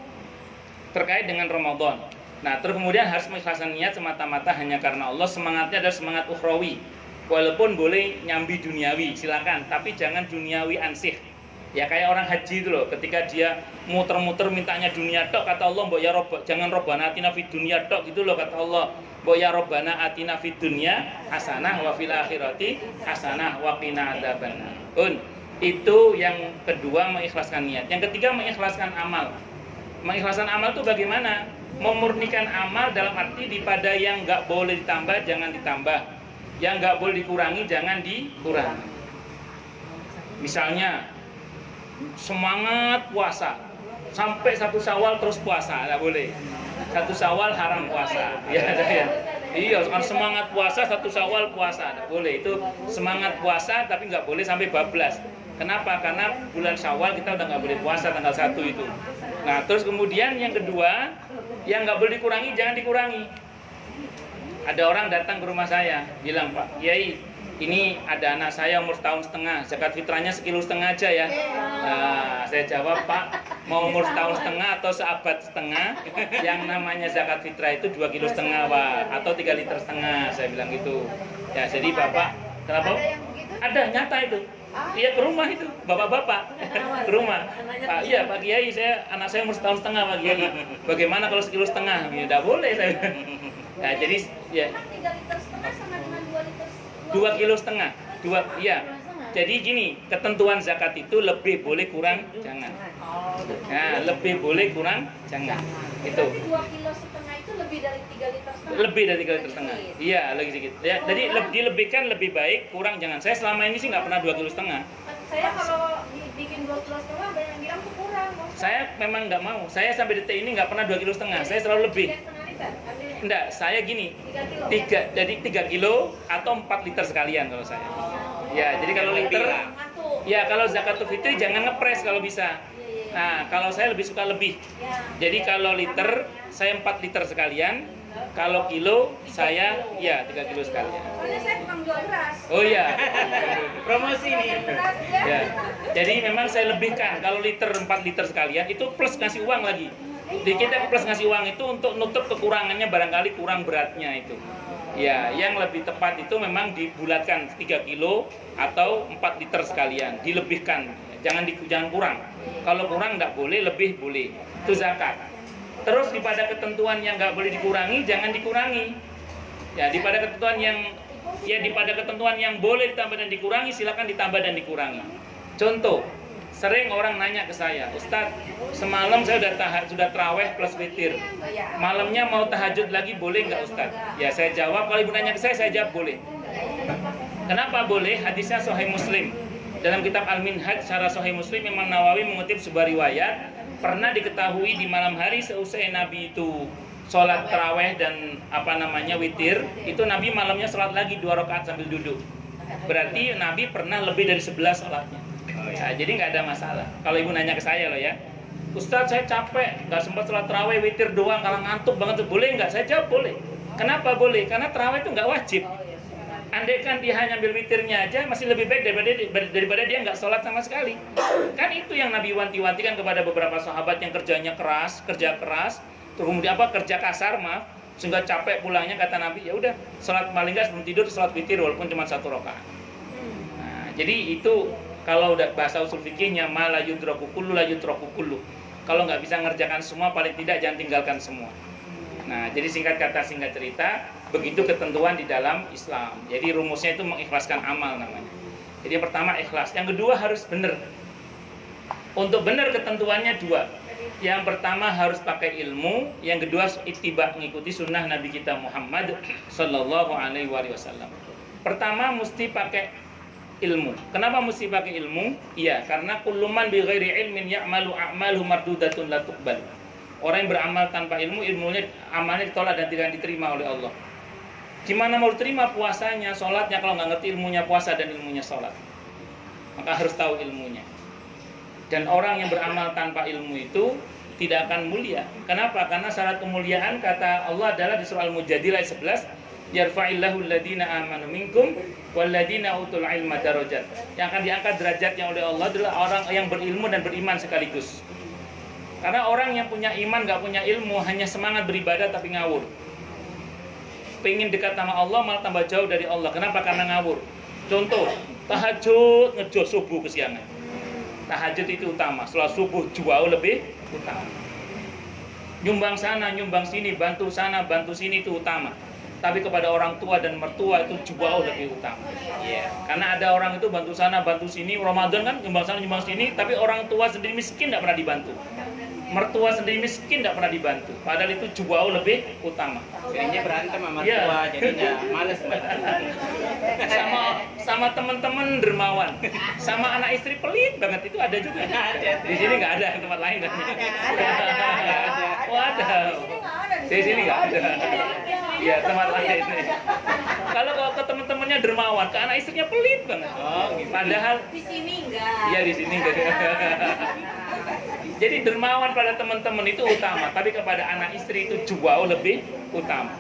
terkait dengan Ramadan. Nah, terus kemudian harus mengikhlaskan niat semata-mata hanya karena Allah. Semangatnya adalah semangat ukhrawi. Walaupun boleh nyambi duniawi, silakan, tapi jangan duniawi ansih. Ya kayak orang haji itu loh, ketika dia muter-muter mintanya dunia tok, kata Allah, mbok ya rob, jangan robbana atina fid dunya tok gitu loh kata Allah. Mbok ya robbana atina fid dunya hasanah wa fil akhirati hasanah wa qina adzabannar. Itu yang kedua, mengikhlaskan niat. Yang ketiga, mengikhlaskan amal. Mengikhlaskan amal itu bagaimana? Memurnikan amal dalam arti pada yang nggak boleh ditambah jangan ditambah, yang nggak boleh dikurangi jangan dikurangi. Misalnya semangat puasa sampai 1 Syawal terus puasa, nggak boleh. 1 Syawal haram puasa. Ya ada ya. Iya, kan semangat puasa 1 Syawal puasa, nggak boleh. Itu semangat puasa tapi nggak boleh sampai bablas. Kenapa? Karena bulan Syawal kita udah nggak boleh puasa tanggal 1 itu. Nah, terus kemudian yang kedua, yang nggak boleh dikurangi jangan dikurangi. Ada orang datang ke rumah saya, bilang, Pak Kiai, ini ada anak saya umur setahun setengah, zakat fitrahnya 1,5 kilo aja ya. Nah, saya jawab, Pak, mau umur setahun setengah atau seabad setengah, yang namanya zakat fitrah itu 2,5 kilo, Wah, atau 3,5 liter, saya bilang gitu. Ya, jadi Bapak, kenapa? Ada, nyata itu. Iya, ke rumah itu, bapak-bapak ke rumah. Pak, iya Pak Kiai, anak saya umur setahun setengah, Pak Kiai. Bagaimana kalau 1,5 kilo? Ya, tidak boleh saya. Nah, jadi ya. 3,5 liter sama dengan 2,5 liter. 2,5 kilo. Iya. Jadi gini, ketentuan zakat itu lebih boleh kurang jangan. Nah, lebih boleh kurang jangan. Itu. Berarti 2,5 kilo itu lebih dari 3,5 liter. Lebih dari 3,5 liter. Iya, lagi sedikit. Ya, jadi dilebihkan lebih baik, kurang jangan. Saya selama ini sih nggak pernah 2,5 kilo. Saya kalau bikin 2,5 kilo banyak yang bilang tuh kurang. Saya memang nggak mau. Saya sampai detik ini nggak pernah 2,5 kilo. Saya selalu lebih. 3,5 liter. Enggak, saya gini. 3 kilo. Jadi 3 kilo atau 4 liter sekalian kalau saya. Ya, jadi kalau liter, ya kalau zakatul fitri jangan ngepres kalau bisa. Nah, kalau saya lebih suka lebih. Jadi kalau liter, saya 4 liter sekalian. Kalau kilo, saya ya 3 kilo sekalian. Soalnya saya tukang jual beras. Oh iya, Promosi nih. Beras ya. ya. Jadi memang saya lebihkan. Kalau liter 4 liter sekalian, itu plus ngasih uang lagi. Jadi kita plus ngasih uang itu untuk nutup kekurangannya, barangkali kurang beratnya itu. Ya, yang lebih tepat itu memang dibulatkan 3 kilo atau 4 liter sekalian, dilebihkan. Jangan kurang. Kalau kurang nggak boleh, lebih boleh. Itu zakat. Terus pada ketentuan yang nggak boleh dikurangi, jangan dikurangi. Ya, pada ketentuan yang boleh ditambah dan dikurangi, silakan ditambah dan dikurangi. Contoh, sering orang nanya ke saya, Ustadz, semalam saya sudah taraweh plus witir. Malamnya mau tahajud lagi, boleh nggak Ustadz? Ya, saya jawab, kalau ibu nanya ke saya jawab boleh. Kenapa boleh? Hadisnya Sahih Muslim. Dalam kitab Al-Minhaj secara Sahih Muslim, Imam Nawawi mengutip sebuah riwayat, pernah diketahui di malam hari seusai Nabi itu sholat taraweh dan witir, itu Nabi malamnya sholat lagi 2 rakaat sambil duduk. Berarti Nabi pernah lebih dari 11 sholatnya. Nah, jadi nggak ada masalah. Kalau ibu nanya ke saya loh ya, Ustadz saya capek, nggak sempat sholat taraweh, witir doang, kalau ngantuk banget, boleh nggak? Saya jawab boleh. Kenapa boleh? Karena taraweh itu nggak wajib. Andai kan dia hanya ambil witirnya aja, masih lebih baik daripada dia nggak sholat sama sekali. Kan itu yang Nabi wanti-wantikan kepada beberapa sahabat yang kerja keras, kemudian kerja kasar, sehingga capek pulangnya, kata Nabi, ya udah sholat paling nggak sebelum tidur sholat witir walaupun cuma 1 rakaat. Nah, jadi itu kalau udah bahasa usul fikihnya, ma la yudraku kullu la yutraku kullu. Kalau nggak bisa ngerjakan semua, paling tidak jangan tinggalkan semua. Nah, jadi singkat kata singkat cerita, begitu ketentuan di dalam Islam. Jadi rumusnya itu mengikhlaskan amal namanya. Jadi yang pertama ikhlas, yang kedua harus benar. Untuk benar ketentuannya 2. Yang pertama harus pakai ilmu, yang kedua ittiba, mengikuti sunnah Nabi kita Muhammad Sallallahu Alaihi Wasallam. Pertama mesti pakai ilmu. Kenapa mesti pakai ilmu? Iya, karena kullu man bi ghairi ilmin ya'malu a'malu mardudatun la tuqbal. Orang yang beramal tanpa ilmu, amalnya ditolak dan tidak diterima oleh Allah. Gimana mau diterima puasanya, sholatnya, kalau nggak ngerti ilmunya puasa dan ilmunya sholat? Maka harus tahu ilmunya. Dan orang yang beramal tanpa ilmu itu tidak akan mulia. Kenapa? Karena syarat kemuliaan kata Allah adalah di surah Al-Mujadilah 11, yarfa'illahu alladhina amanu minkum walladhina utul ilma darajat. Yang akan diangkat derajatnya oleh Allah adalah orang yang berilmu dan beriman sekaligus. Karena orang yang punya iman gak punya ilmu, hanya semangat beribadah tapi ngawur. Pengen dekat sama Allah malah tambah jauh dari Allah. Kenapa? Karena ngawur. Contoh, tahajud ngejos subuh kesiangan. Tahajud itu utama, setelah subuh jauh lebih utama. Nyumbang sana, nyumbang sini, bantu sana, bantu sini itu utama. Tapi kepada orang tua dan mertua itu jauh lebih utama. Karena ada orang itu bantu sana, bantu sini, Ramadan kan nyumbang sana, nyumbang sini, tapi orang tua sendiri miskin tidak pernah dibantu. Mertua sendiri miskin tidak pernah dibantu. Padahal itu jauh lebih utama. Jadinya berantem sama mertua, jadinya males sama teman-teman dermawan, sama anak istri pelit banget itu ada juga. Di sini nggak ada, tempat lain ada. Oh ada. Di sini nggak ada. Iya, tempat lain. Kalau ke teman-temannya dermawan, ke anak istrinya pelit banget. Oh, gitu. Padahal di sini enggak. Iya, di sini enggak. Jadi dermawan pada teman-teman itu utama, tapi kepada anak istri itu jauh lebih utama.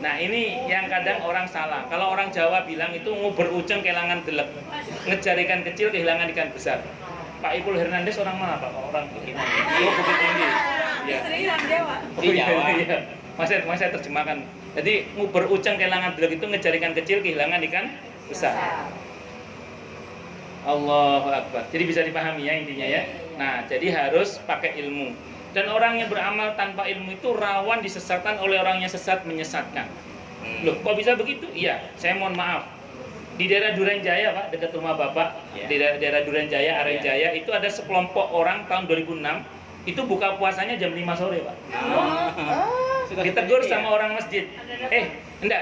Nah ini yang kadang orang salah. Kalau orang Jawa bilang itu nguber uceng kehilangan delep, ngejar ikan kecil kehilangan ikan besar. Pak Ipul Hernandez orang mana Pak? Orang Bukit Tinggi. Oh Bukit Tinggi. Ya. Istri orang Jawa. Di Jawa. Iya. Mas saya terjemahkan. Jadi nguber uceng kehilangan delep itu ngejar ikan kecil kehilangan ikan besar. Allahu Akbar. Jadi bisa dipahami ya intinya ya. Nah jadi harus pakai ilmu. Dan orang yang beramal tanpa ilmu itu rawan disesatkan oleh orang yang sesat menyesatkan. Loh, kok bisa begitu? Iya, saya mohon maaf. Di daerah Duren Jaya, Pak, dekat rumah Bapak, di daerah Duren Jaya, Aren Jaya, itu ada sekelompok orang tahun 2006, itu buka puasanya jam 5 sore, Pak. Ditegur sama orang masjid.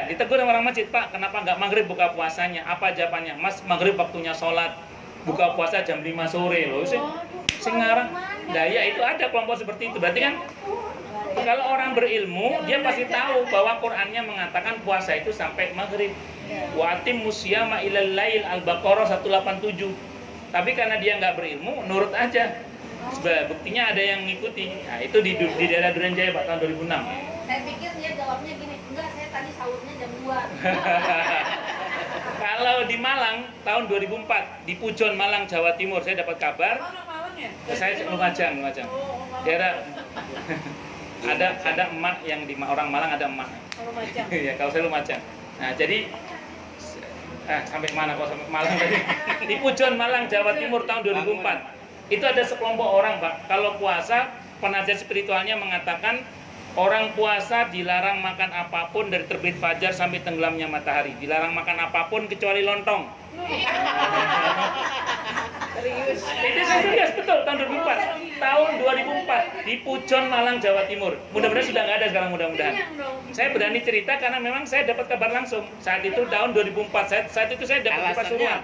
Ditegur sama orang masjid, Pak, kenapa nggak maghrib buka puasanya? Apa jawabannya? Mas, maghrib waktunya sholat, buka puasa jam 5 sore loh. Sekarang Daya itu ada kelompok seperti itu. Berarti kan kalau orang berilmu dia pasti tahu bahwa Qur'annya mengatakan puasa itu sampai maghrib. Wa atimmus syiyama ilal lail Al-Baqarah 187. Tapi karena dia nggak berilmu, nurut aja. Buktinya ada yang ngikuti. Nah, itu di daerah Duren Jaya Pak tahun 2006. Saya pikir dia jawabnya gini, enggak, saya tadi sahurnya jam 2. Kalau di Malang tahun 2004 di Pujon Malang Jawa Timur saya dapat kabar. Saya Lumajang. Daerah ada emak yang di orang Malang ada emak. Ya kalau saya Lumajang. Nah jadi sampai mana kok sampai Malang tadi? Di Pujon Malang Jawa Timur tahun 2004 itu ada sekelompok orang Pak. Kalau puasa penasihat spiritualnya mengatakan orang puasa dilarang makan apapun dari terbit fajar sampai tenggelamnya matahari. Dilarang makan apapun kecuali lontong. Serius. Itu serius betul tahun 2004. Tahun 2004 di Pujon Malang Jawa Timur. Mudah-mudahan sudah nggak ada sekarang mudah-mudahan. Saya berani cerita karena memang saya dapat kabar langsung. Saat itu tahun 2004. Saat itu saya dapat di Pasuruan.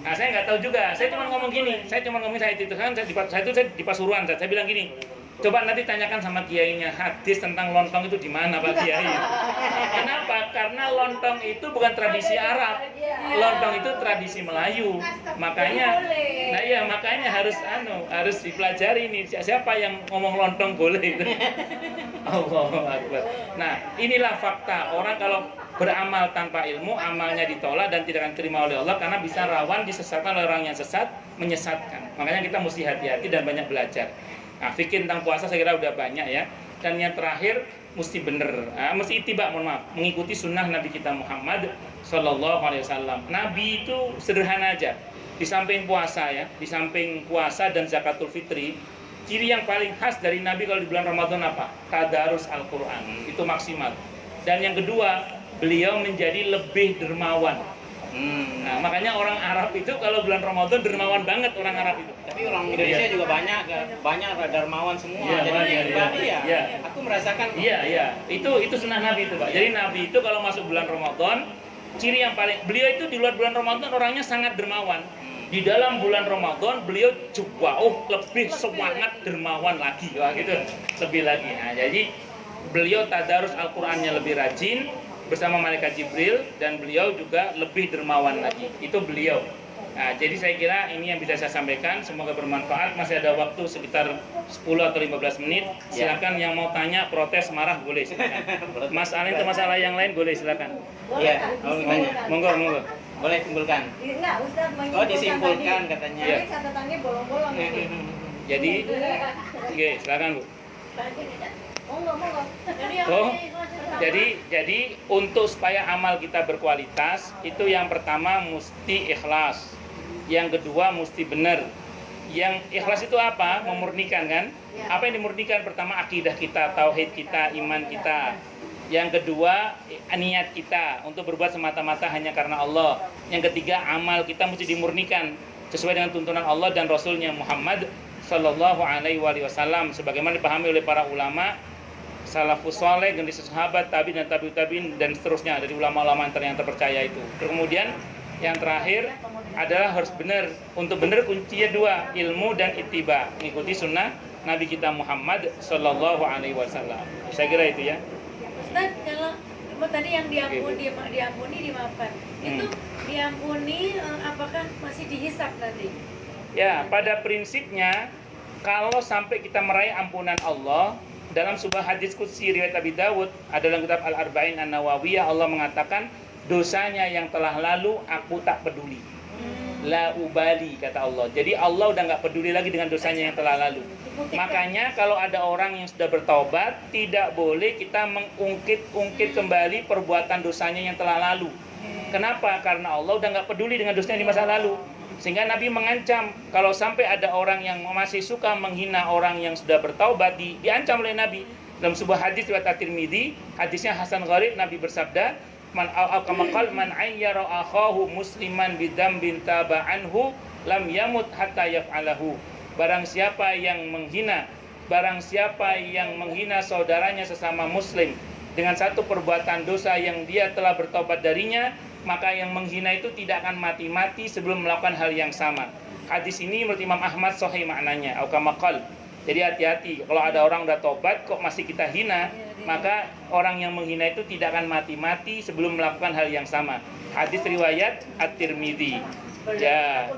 Nah, saya nggak tahu juga. Saya cuma ngomong gini. Saya di Pasuruan. Saya bilang gini. Coba nanti tanyakan sama kiainya, hadis tentang lontong itu di mana Pak Kiai? Kenapa? Karena lontong itu bukan tradisi Arab. Lontong itu tradisi Melayu. Makanya harus dipelajari nih siapa yang ngomong lontong boleh itu. Allahu Akbar. Nah, inilah fakta. Orang kalau beramal tanpa ilmu, amalnya ditolak dan tidak akan terima oleh Allah karena bisa rawan disesatkan oleh orang yang sesat, menyesatkan. Makanya kita mesti hati-hati dan banyak belajar. Nah, fikih tentang puasa saya kira udah banyak ya. Dan yang terakhir mesti bener, mesti ittiba, mengikuti sunnah Nabi kita Muhammad Sallallahu Alaihi Wasallam. Nabi itu sederhana aja. Di samping puasa ya, di samping puasa dan zakatul fitri, ciri yang paling khas dari Nabi kalau di bulan Ramadan apa? Tadarus Al-Quran, itu maksimal. Dan yang kedua, beliau menjadi lebih dermawan. Nah, makanya orang Arab itu kalau bulan Ramadan dermawan banget orang Arab itu. Tapi orang Indonesia juga banyak dermawan semua. Iya. Aku merasakan. Iya. Itu sunnah Nabi itu Pak. Jadi Nabi itu kalau masuk bulan Ramadan, ciri yang paling beliau itu di luar bulan Ramadan orangnya sangat dermawan. Di dalam bulan Ramadan beliau jauh lebih semangat dermawan lagi, wah gitu, lebih lagi. Nah, jadi beliau tadarus Al-Qur'annya lebih rajin bersama malaikat Jibril dan beliau juga lebih dermawan lagi. Itu beliau. Nah, jadi saya kira ini yang bisa saya sampaikan. Semoga bermanfaat. Masih ada waktu sekitar 10 atau 15 menit. Silakan yang mau tanya, protes, marah boleh silakan. Masalah itu masalah yang lain boleh silakan. Iya, Monggo. Boleh simpulkan. Enggak, Ustaz Disimpulkan katanya. Iya. Catatannya bolong-bolong. Jadi, oke, silakan Bu. Monggo. Jadi untuk supaya amal kita berkualitas itu yang pertama mesti ikhlas, yang kedua mesti benar. Yang ikhlas itu apa? Memurnikan kan? Apa yang dimurnikan? Pertama akidah kita, tauhid kita, iman kita. Yang kedua niat kita untuk berbuat semata-mata hanya karena Allah. Yang ketiga amal kita mesti dimurnikan sesuai dengan tuntunan Allah dan Rasulnya Muhammad Sallallahu Alaihi Wasallam sebagaimana dipahami oleh para ulama salafus saleh, generasi sahabat, tabi'in dan tabi'ut tabi'in dan seterusnya dari ulama-ulama yang terpercaya itu. Kemudian yang terakhir adalah harus benar. Untuk benar kuncinya dua, ilmu dan ittiba, mengikuti sunnah Nabi kita Muhammad Sallallahu Alaihi Wasallam. Saya kira itu ya. Ustaz, kalau tadi yang diampuni dimaafkan, itu diampuni apakah masih dihisab nanti? Ya, pada prinsipnya kalau sampai kita meraih ampunan Allah dalam sebuah hadis qudsi riwayat Abi Dawud, ada dalam kitab Al-Arba'in An-Nawawiyah, Allah mengatakan, dosanya yang telah lalu aku tak peduli. La ubali, kata Allah. Jadi Allah udah nggak peduli lagi dengan dosanya yang telah lalu. Makanya kalau ada orang yang sudah bertaubat, tidak boleh kita mengungkit-ungkit kembali perbuatan dosanya yang telah lalu. Kenapa? Karena Allah udah nggak peduli dengan dosanya di masa lalu. Sehingga Nabi mengancam, kalau sampai ada orang yang masih suka menghina orang yang sudah bertaubat, diancam oleh Nabi. Dalam sebuah hadis riwayat At-Tirmidzi, hadisnya Hasan Gharib, Nabi bersabda, man ayyara akhahu musliman bidzambin taba anhu lam yamut hatta yaf'alahu. Barang siapa yang menghina saudaranya sesama muslim dengan satu perbuatan dosa yang dia telah bertobat darinya, maka yang menghina itu tidak akan mati-mati sebelum melakukan hal yang sama. Hadis ini menurut Imam Ahmad sahih maknanya, au kama qal. Jadi hati-hati, kalau ada orang udah tobat kok masih kita hina, maka orang yang menghina itu tidak akan mati-mati sebelum melakukan hal yang sama. Hadis riwayat At-Tirmidzi. Ya.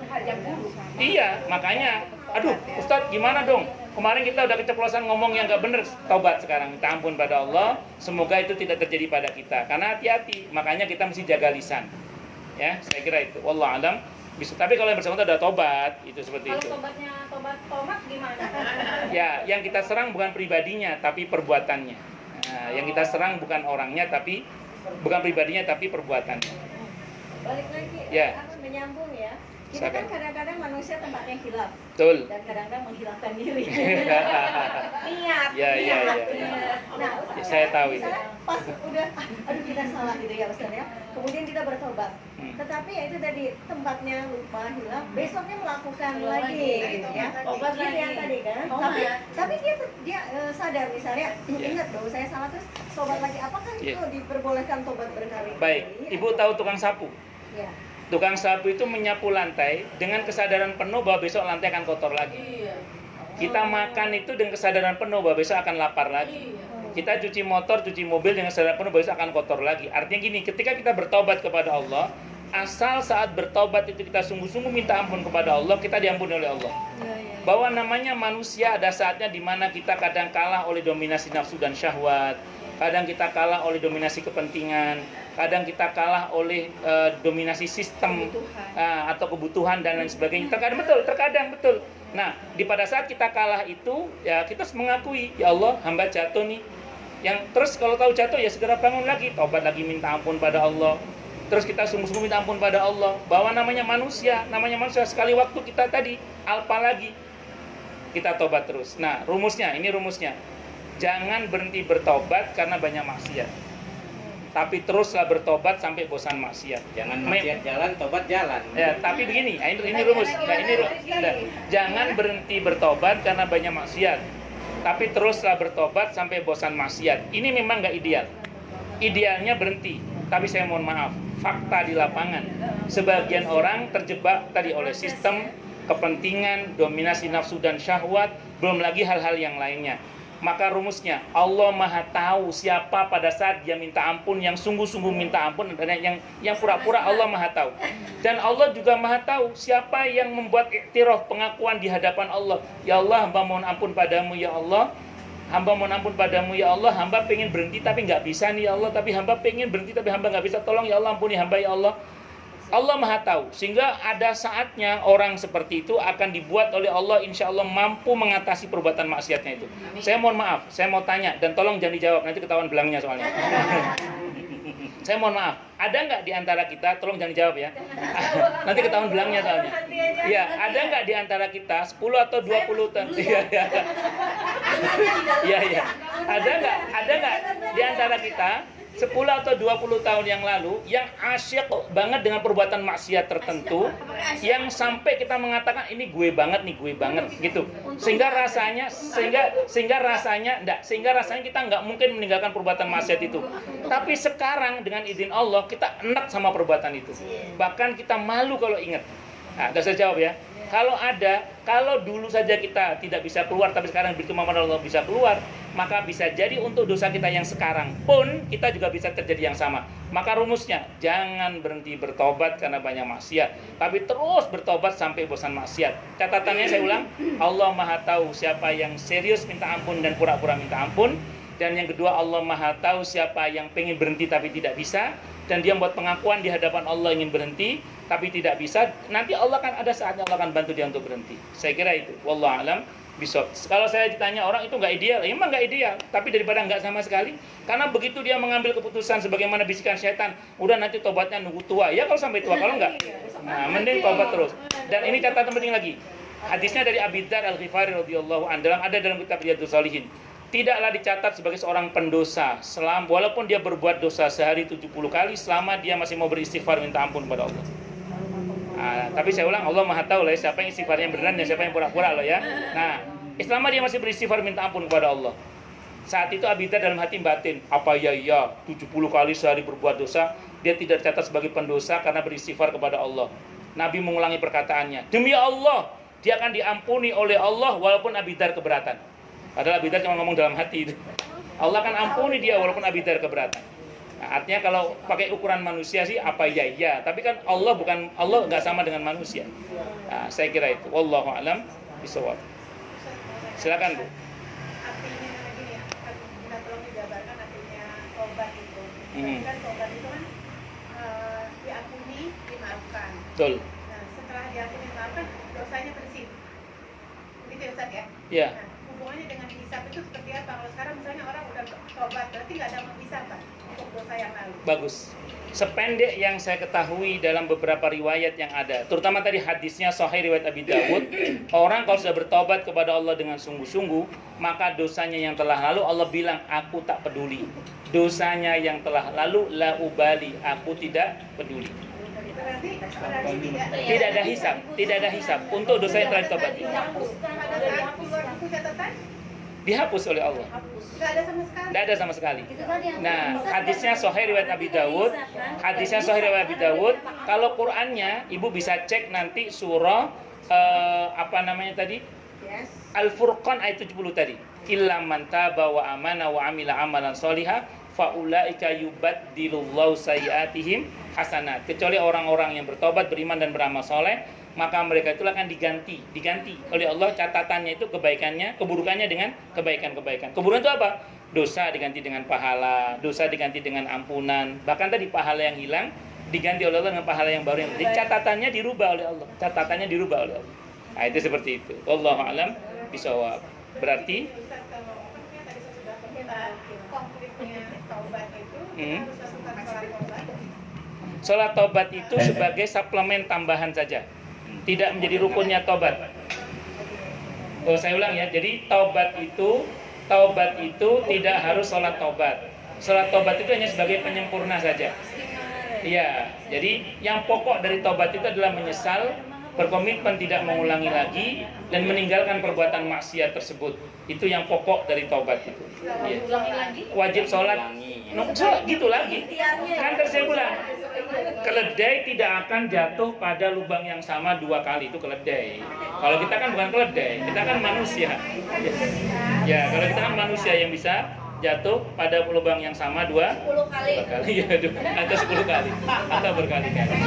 Iya, makanya, aduh, Ustadz gimana dong? Kemarin kita udah keceplosan ngomong yang gak bener, taubat sekarang, minta ampun pada Allah. Semoga itu tidak terjadi pada kita. Karena hati-hati, makanya kita mesti jaga lisan. Ya, saya kira itu. Wallahu a'lam. Bisa, tapi kalau yang bersangkutan udah tobat, itu seperti itu. Kalau tobat gimana? Ya, yang kita serang bukan pribadinya, tapi perbuatannya. Nah, yang kita serang bukan orangnya, tapi bukan pribadinya, tapi perbuatannya. Balik lagi, Ya. Menyambung ya. Kita kan kadang-kadang manusia tempatnya hilaf. Betul. Dan kadang-kadang menghilafkan diri. Niat. Ya. Nah, Saya tahu itu. misalnya pas udah, aduh kita salah gitu ya Ustaz ya. Kemudian kita bertobat. Tetapi ya itu tadi tempatnya lupa hilaf, besoknya melakukan lagi gitu ya. Tobat Gitu lagi. yang tadi kan. Tapi dia sadar misalnya, ingat bahwa saya salah terus tobat lagi. Apakah itu diperbolehkan tobat berkali-kali? Baik, Ibu tahu tukang sapu? Ya. Tukang sapu itu menyapu lantai dengan kesadaran penuh bahwa besok lantai akan kotor lagi. Kita makan itu dengan kesadaran penuh bahwa besok akan lapar lagi. Kita cuci motor, cuci mobil dengan kesadaran penuh bahwa besok akan kotor lagi. Artinya gini, ketika kita bertobat kepada Allah, asal saat bertobat itu kita sungguh-sungguh minta ampun kepada Allah, kita diampuni oleh Allah. Bahwa namanya manusia ada saatnya di mana kita kadang kalah oleh dominasi nafsu dan syahwat, kadang kita kalah oleh dominasi kepentingan, kadang kita kalah oleh dominasi sistem atau kebutuhan dan lain sebagainya. Terkadang betul. Nah, pada saat kita kalah itu, ya kita harus mengakui, ya Allah, hamba jatuh nih. Terus kalau tahu jatuh ya segera bangun lagi, tobat lagi, minta ampun pada Allah. Terus kita sungguh-sungguh minta ampun pada Allah. Bahwa namanya manusia sekali waktu kita tadi alpa lagi, kita tobat terus. Nah, ini rumusnya. Jangan berhenti bertobat karena banyak maksiat. Tapi teruslah bertobat sampai bosan maksiat. Jangan maksiat jalan, tobat jalan. Ya, tapi begini, ini rumus. Jangan berhenti bertobat karena banyak maksiat. Tapi teruslah bertobat sampai bosan maksiat. Ini memang nggak ideal. Idealnya berhenti. Tapi saya mohon maaf, fakta di lapangan, sebagian orang terjebak tadi oleh sistem, kepentingan, dominasi nafsu dan syahwat, belum lagi hal-hal yang lainnya. Maka rumusnya, Allah Maha tahu siapa pada saat dia minta ampun, yang sungguh-sungguh minta ampun, dan yang pura-pura Allah Maha tahu. Dan Allah juga Maha tahu siapa yang membuat iktiraf, pengakuan di hadapan Allah. Ya Allah, hamba mohon ampun padamu ya Allah. Hamba mohon ampun padamu ya Allah. Hamba pengen berhenti tapi nggak bisa nih ya Allah. Tapi hamba pengen berhenti tapi hamba nggak bisa. Tolong ya Allah, ampuni hamba ya Allah. Allah Maha tahu, sehingga ada saatnya orang seperti itu akan dibuat oleh Allah, insya Allah mampu mengatasi perbuatan maksiatnya itu. Saya mohon maaf, saya mau tanya dan tolong jangan dijawab, nanti ketahuan belangnya soalnya. Saya mohon maaf, ada nggak di antara kita, tolong jangan dijawab ya, nanti ketahuan belangnya soalnya. Iya, ada nggak di antara kita 10 atau 20 tahun? Iya. Ada nggak di antara kita 10 atau 20 tahun yang lalu yang asyik banget dengan perbuatan maksiat tertentu, yang sampai kita mengatakan ini gue banget gitu, sehingga rasanya kita nggak mungkin meninggalkan perbuatan maksiat itu. Tapi sekarang dengan izin Allah kita enak sama perbuatan itu, bahkan kita malu kalau ingat. Nah, udah saya jawab ya. Kalau dulu saja kita tidak bisa keluar, tapi sekarang berkemampuan Allah bisa keluar, maka bisa jadi untuk dosa kita yang sekarang pun kita juga bisa terjadi yang sama. Maka rumusnya, jangan berhenti bertobat karena banyak maksiat, tapi terus bertobat sampai bosan maksiat. Catatannya saya ulang, Allah Maha tahu siapa yang serius minta ampun dan pura-pura minta ampun. Dan yang kedua, Allah Maha tahu siapa yang pengen berhenti tapi tidak bisa, dan dia membuat pengakuan di hadapan Allah ingin berhenti tapi tidak bisa. Nanti Allah kan ada saatnya Allah akan bantu dia untuk berhenti. Saya kira itu. Wallahu a'lam bishawab. Kalau saya ditanya orang itu nggak ideal, emang nggak ideal. Tapi daripada nggak sama sekali, karena begitu dia mengambil keputusan sebagaimana bisikan setan, udah nanti tobatnya nunggu tua. Ya kalau sampai tua, kalau nggak, nah mending tobat terus. Dan ini catatan penting lagi. Hadisnya dari Abi Dzar Al-Ghifari radhiyallahu anhu, ada dalam kitab Riyadhus Shalihin. Tidaklah dicatat sebagai seorang pendosa walaupun dia berbuat dosa sehari 70 kali selama dia masih mau beristighfar minta ampun kepada Allah. Tapi saya ulang, Allah Maha tahu lah siapa yang istighfarnya beneran dan siapa yang pura-pura loh ya. Nah, selama dia masih beristighfar minta ampun kepada Allah. Saat itu Abi Dzar dalam hati batin, apa ya 70 kali sehari berbuat dosa, dia tidak dicatat sebagai pendosa karena beristighfar kepada Allah. Nabi mengulangi perkataannya, demi Allah, dia akan diampuni oleh Allah walaupun Abi Dzar keberatan. Padahal Abi Dzar cuma ngomong dalam hati itu. Allah akan ampuni dia walaupun Abi Dzar keberatan. Nah, artinya kalau pakai ukuran manusia sih apa ya, tapi kan Allah nggak sama dengan manusia. Nah, saya kira itu. Wallahu a'lam bishawab. Silakan Bu. Artinya gini ya, kita tolong dijabarkan artinya tobat itu. Kan tobat itu kan diampuni, dimaafkan. Betul. Nah, setelah diampuni, dimaafkan, dosanya bersih. Begitu ya Ustaz ya? Iya. Nah, hubungannya dengan hisab itu seperti apa? Kalau sekarang misalnya orang udah tobat, berarti nggak ada menghisab kan untuk dosa yang lalu. Bagus. Sependek yang saya ketahui dalam beberapa riwayat yang ada, terutama tadi hadisnya Sahih riwayat Abi Dawud, orang kalau sudah bertobat kepada Allah dengan sungguh-sungguh, maka dosanya yang telah lalu Allah bilang, aku tak peduli. Dosanya yang telah lalu, la ubali, aku tidak peduli. Berarti Tidak ada hisab untuk dosa yang telah ditobati. pada saat keluar buku catatan, Dihapus oleh Allah. nggak ada sama sekali. Tidak ada sama sekali. Nah, hadisnya Sahih riwayat Abi Dawud. Hadisnya Sahih riwayat Abi Dawud. Kalau Qur'annya, Ibu bisa cek nanti surah apa namanya tadi? Al-Furqan ayat 70 tadi. Illa man taba wa amana wa amila amalan sholiha faulaika yubaddilullahu sayyiatihim hasanat. Kecuali orang-orang yang bertobat, beriman dan beramal soleh, maka mereka itulah akan diganti oleh Allah catatannya itu kebaikannya, keburukannya dengan kebaikan-kebaikan. Keburukan itu apa? Dosa diganti dengan pahala, dosa diganti dengan ampunan. Bahkan tadi pahala yang hilang diganti oleh Allah dengan pahala yang baru yang catatannya dirubah oleh Allah. Nah, itu seperti itu. Wallahu a'lam bishawab. Berarti Ustaz, kalau kan tadi saya sudah kita konfliknya taubat itu, harus lakukan sholat taubat. sholat tobat itu sebagai suplemen tambahan saja, tidak menjadi rukunnya tobat. Saya ulang ya, jadi taubat itu tidak harus sholat tobat. Sholat tobat itu hanya sebagai penyempurna saja. Iya, jadi yang pokok dari tobat itu adalah menyesal, berkomitmen tidak mengulangi lagi, dan meninggalkan perbuatan maksiat tersebut. Itu yang pokok dari tobat itu. Ya. Wajib sholat, gitu lagi. Kan tadi saya bilang, keledai tidak akan jatuh pada lubang yang sama 2 kali, itu keledai. Kalau kita kan bukan keledai, kita kan manusia. Ya, kalau kita kan manusia yang bisa jatuh pada lubang yang sama 10 kali ya, atau 10 kali atau berkali-kali.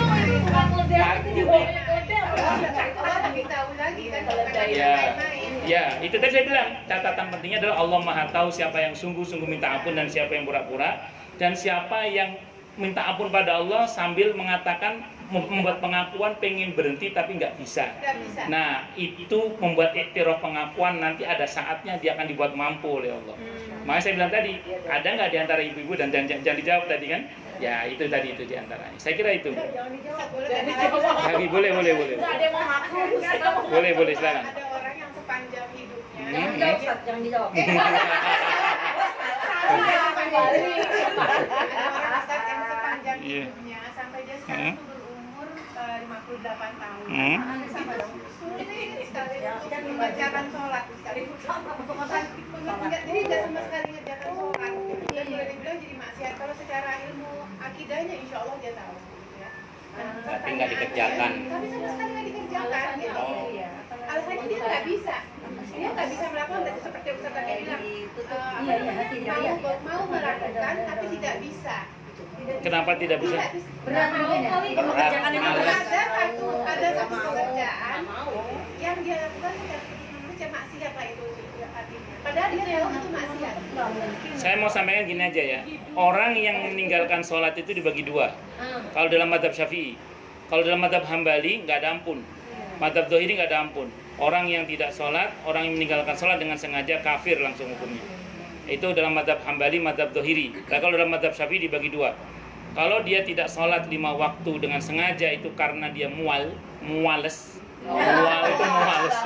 Ya, itu tadi saya bilang, catatan pentingnya adalah Allah Maha tahu siapa yang sungguh-sungguh minta ampun dan siapa yang pura-pura, dan siapa yang minta ampun pada Allah sambil mengatakan, membuat pengakuan pengen berhenti tapi nggak bisa. Nah, itu membuat iktiraf pengakuan, nanti ada saatnya dia akan dibuat mampu oleh Allah. Makanya saya bilang tadi, ada nggak di antara ibu-ibu, dan jangan dijawab tadi kan? Ya, itu tadi itu di antaranya. Saya kira itu. Lagi boleh. Boleh, silakan. Ada orang yang sepanjang hidupnya. Jangan dijawab. Ada orang Ustaz yang sepanjang hidupnya sampai dia sekarang tuh berumur 58 tahun. Sama dong. Sulit sekali untuk membacakan sholat sekali. Jadi nggak sama sekali ngerjakan sholat. Dan boleh dibilang jadi maksiat. Kalau secara ilmu akidahnya insya Allah dia tahu. Ya. Tapi nggak dikerjakan. Tapi sama sekali nggak dikerjakan. Gitu. Oh. Alasannya dia nggak bisa. Dia nggak bisa melakukan seperti Ustaz tadi bilang. Mau melakukan tapi tidak bisa. Kenapa tidak bisa? Berat juga ya. Mengerjakan itu berat. Ada satu pekerjaan yang dia lakukan macam maksiat lah itu artinya. Padahal dia tahu itu maksiat. Saya mau sampaikan gini aja ya. Orang yang meninggalkan sholat itu dibagi dua. Kalau dalam mazhab Syafi'i, kalau dalam mazhab Hambali nggak ada ampun. Mazhab Dzahiri nggak ada ampun. Orang yang tidak sholat, orang yang meninggalkan sholat dengan sengaja kafir langsung hukumnya. Itu dalam mazhab Hambali, mazhab Dzahiri. Nah, kalau dalam mazhab Syafi'i dibagi dua. Kalau dia tidak sholat 5 waktu dengan sengaja itu karena dia mual, muales. Mual itu muales.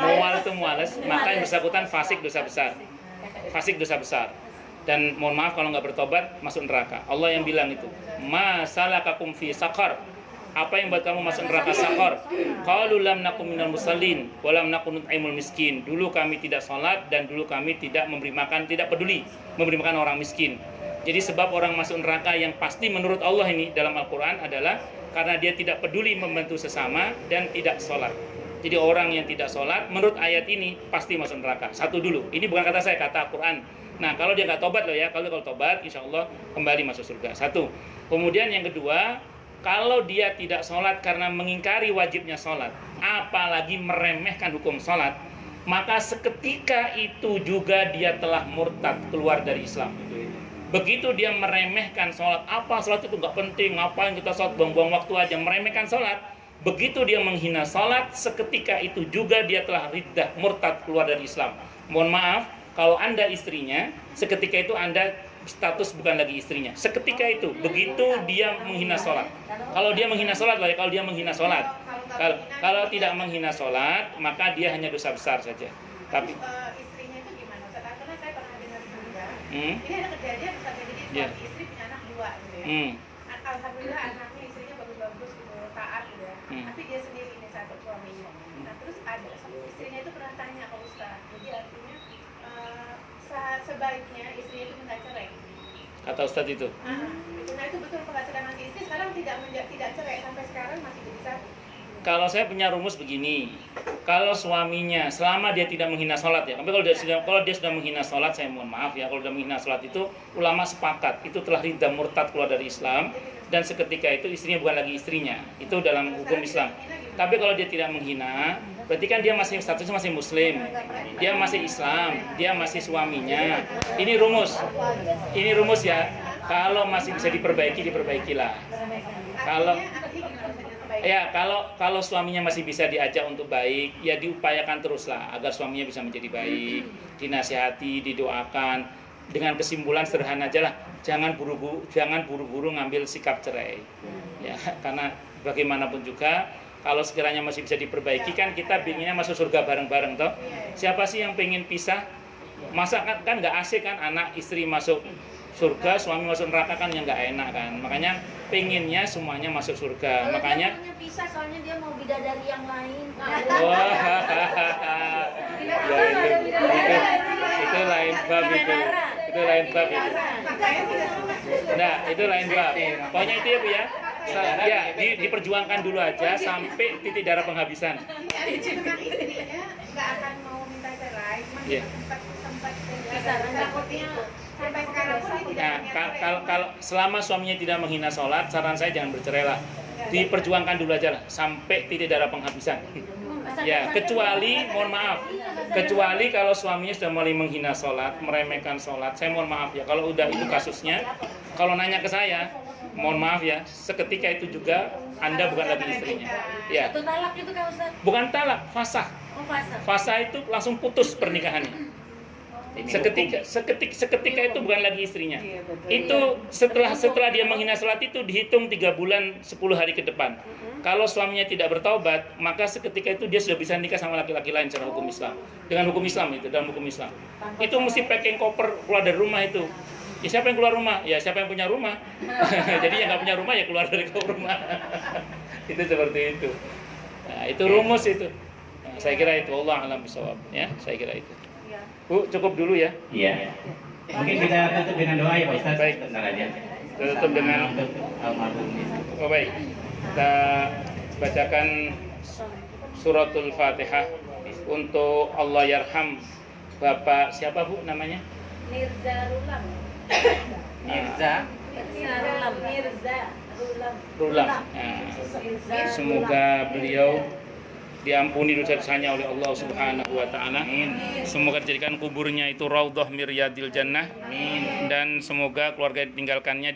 Mual itu muales, maka yang bersangkutan fasik dosa besar. Fasik dosa besar. Dan mohon maaf kalau nggak bertobat masuk neraka. Allah yang bilang itu. Ma salakakum fi saqar. Apa yang buat kamu masuk neraka sakor? Qalu lam nakum minal musallin wa lam nakun nut'imul miskin. Dulu kami tidak sholat dan dulu kami tidak memberi makan, tidak peduli memberi makan orang miskin. Jadi sebab orang masuk neraka yang pasti menurut Allah ini dalam Al-Quran adalah karena dia tidak peduli membantu sesama dan tidak sholat. Jadi orang yang tidak sholat menurut ayat ini pasti masuk neraka. Satu dulu, ini bukan kata saya, kata Al-Quran. Nah kalau dia nggak tobat loh ya, kalau tobat insya Allah kembali masuk surga. Satu. Kemudian yang kedua, kalau dia tidak sholat karena mengingkari wajibnya sholat, apalagi meremehkan hukum sholat, maka seketika itu juga dia telah murtad, keluar dari Islam. Begitu dia meremehkan sholat, apa sholat itu nggak penting, ngapain kita sholat, buang-buang waktu aja, meremehkan sholat. Begitu dia menghina sholat, seketika itu juga dia telah riddah, murtad, keluar dari Islam. Mohon maaf, kalau Anda istrinya, seketika itu Anda status bukan lagi istrinya. Seketika itu, begitu dia menghina sholat. Kalau dia menghina sholat, kalau dia menghina sholat. Kalau tidak menghina sholat, maka dia hanya dosa besar saja. Tapi Istrinya itu gimana? Karena saya pernah dengar juga. Ini ada kejadian Ustaz, jadi suami istri punya anak 2 gitu ya. Alhamdulillah anaknya istrinya bagus-bagus gitu, taat gitu ya. Tapi dia sendiri ini satu suaminya. Nah terus ada istrinya itu pernah tanya ke Ustaz. Jadi artinya sebaiknya istrinya itu minta cerai. kata Ustadz itu. Nah itu betul penghasilan si istri sekarang tidak cerai sampai sekarang masih jadi satu. Kalau saya punya rumus begini, kalau suaminya selama dia tidak menghina sholat ya, tapi kalau dia sudah menghina sholat, saya mohon maaf ya, kalau sudah menghina sholat itu ulama sepakat itu telah ridha murtad keluar dari Islam dan seketika itu istrinya bukan lagi istrinya, itu dalam hukum Islam. Tapi kalau dia tidak menghina, berarti kan dia masih statusnya masih Muslim, dia masih Islam, dia masih suaminya. Ini rumus ya. Kalau masih bisa diperbaikilah. Kalau suaminya masih bisa diajak untuk baik, ya diupayakan teruslah agar suaminya bisa menjadi baik, dinasihati, didoakan. Dengan kesimpulan sederhana aja lah, jangan buru-buru ngambil sikap cerai. Ya, karena bagaimanapun juga kalau sekiranya masih bisa diperbaiki kan kita pinginnya masuk surga bareng-bareng toh. Siapa sih yang pengen pisah? Masa kan nggak asik kan anak istri masuk surga, suami masuk neraka kan yang nggak enak kan. Makanya pengennya semuanya masuk surga. Kalau Makanya dia pisah soalnya dia mau bidadari yang lain. wah, itu lain bab itu. Itu lain bab itu. Nah, itu lain bab. Pokoknya itu ya Bu ya. Ya, diperjuangkan dulu aja sampai titik darah penghabisan. Memang istrinya nggak akan mau minta cerai, cuma sempat takutnya sampai sekarang pun dia tidak Nah, kalau selama suaminya tidak menghina sholat, saran saya jangan bercerai lah. Diperjuangkan dulu aja lah sampai titik darah penghabisan. Ya, kecuali mohon maaf, kecuali kalau suaminya sudah mulai menghina sholat, meremehkan sholat, saya mohon maaf ya. Kalau udah itu kasusnya, kalau nanya ke saya, mohon maaf ya, seketika itu juga Anda bukan lagi istrinya. Ya. Itu talak itu kan Ustaz? Bukan talak, fasah. Oh, fasa. Fasa itu langsung putus pernikahannya. Seketika itu bukan lagi istrinya. Itu setelah dia menghina sholat itu dihitung 3 bulan 10 hari ke depan. Kalau suaminya tidak bertaubat, maka seketika itu dia sudah bisa nikah sama laki-laki lain secara hukum Islam. Dengan hukum Islam itu, dalam hukum Islam. Itu mesti packing koper keluar dari rumah itu. Ya siapa yang keluar rumah? Ya siapa yang punya rumah. Jadi yang nggak punya rumah ya keluar dari rumah. Itu seperti itu. Nah, itu rumus itu. Nah, saya kira itu Allah alam bisawab ya. Saya kira itu. Bu, cukup dulu ya. Iya. Mungkin kita tutup dengan doa ya Pak Ustaz. Baik. Tenang aja. Tutup dengan almarhum. oh baik. Kita bacakan suratul Fatihah untuk Allah yarham Bapak siapa Bu namanya? Mirza Rulam. Mirza. Rulam. Nah, semoga beliau diampuni dosa-dosanya oleh Allah Subhanahu wa taala. Semoga dijadikan kuburnya itu raudhah miryadil jannah. Dan semoga keluarga yang ditinggalkannya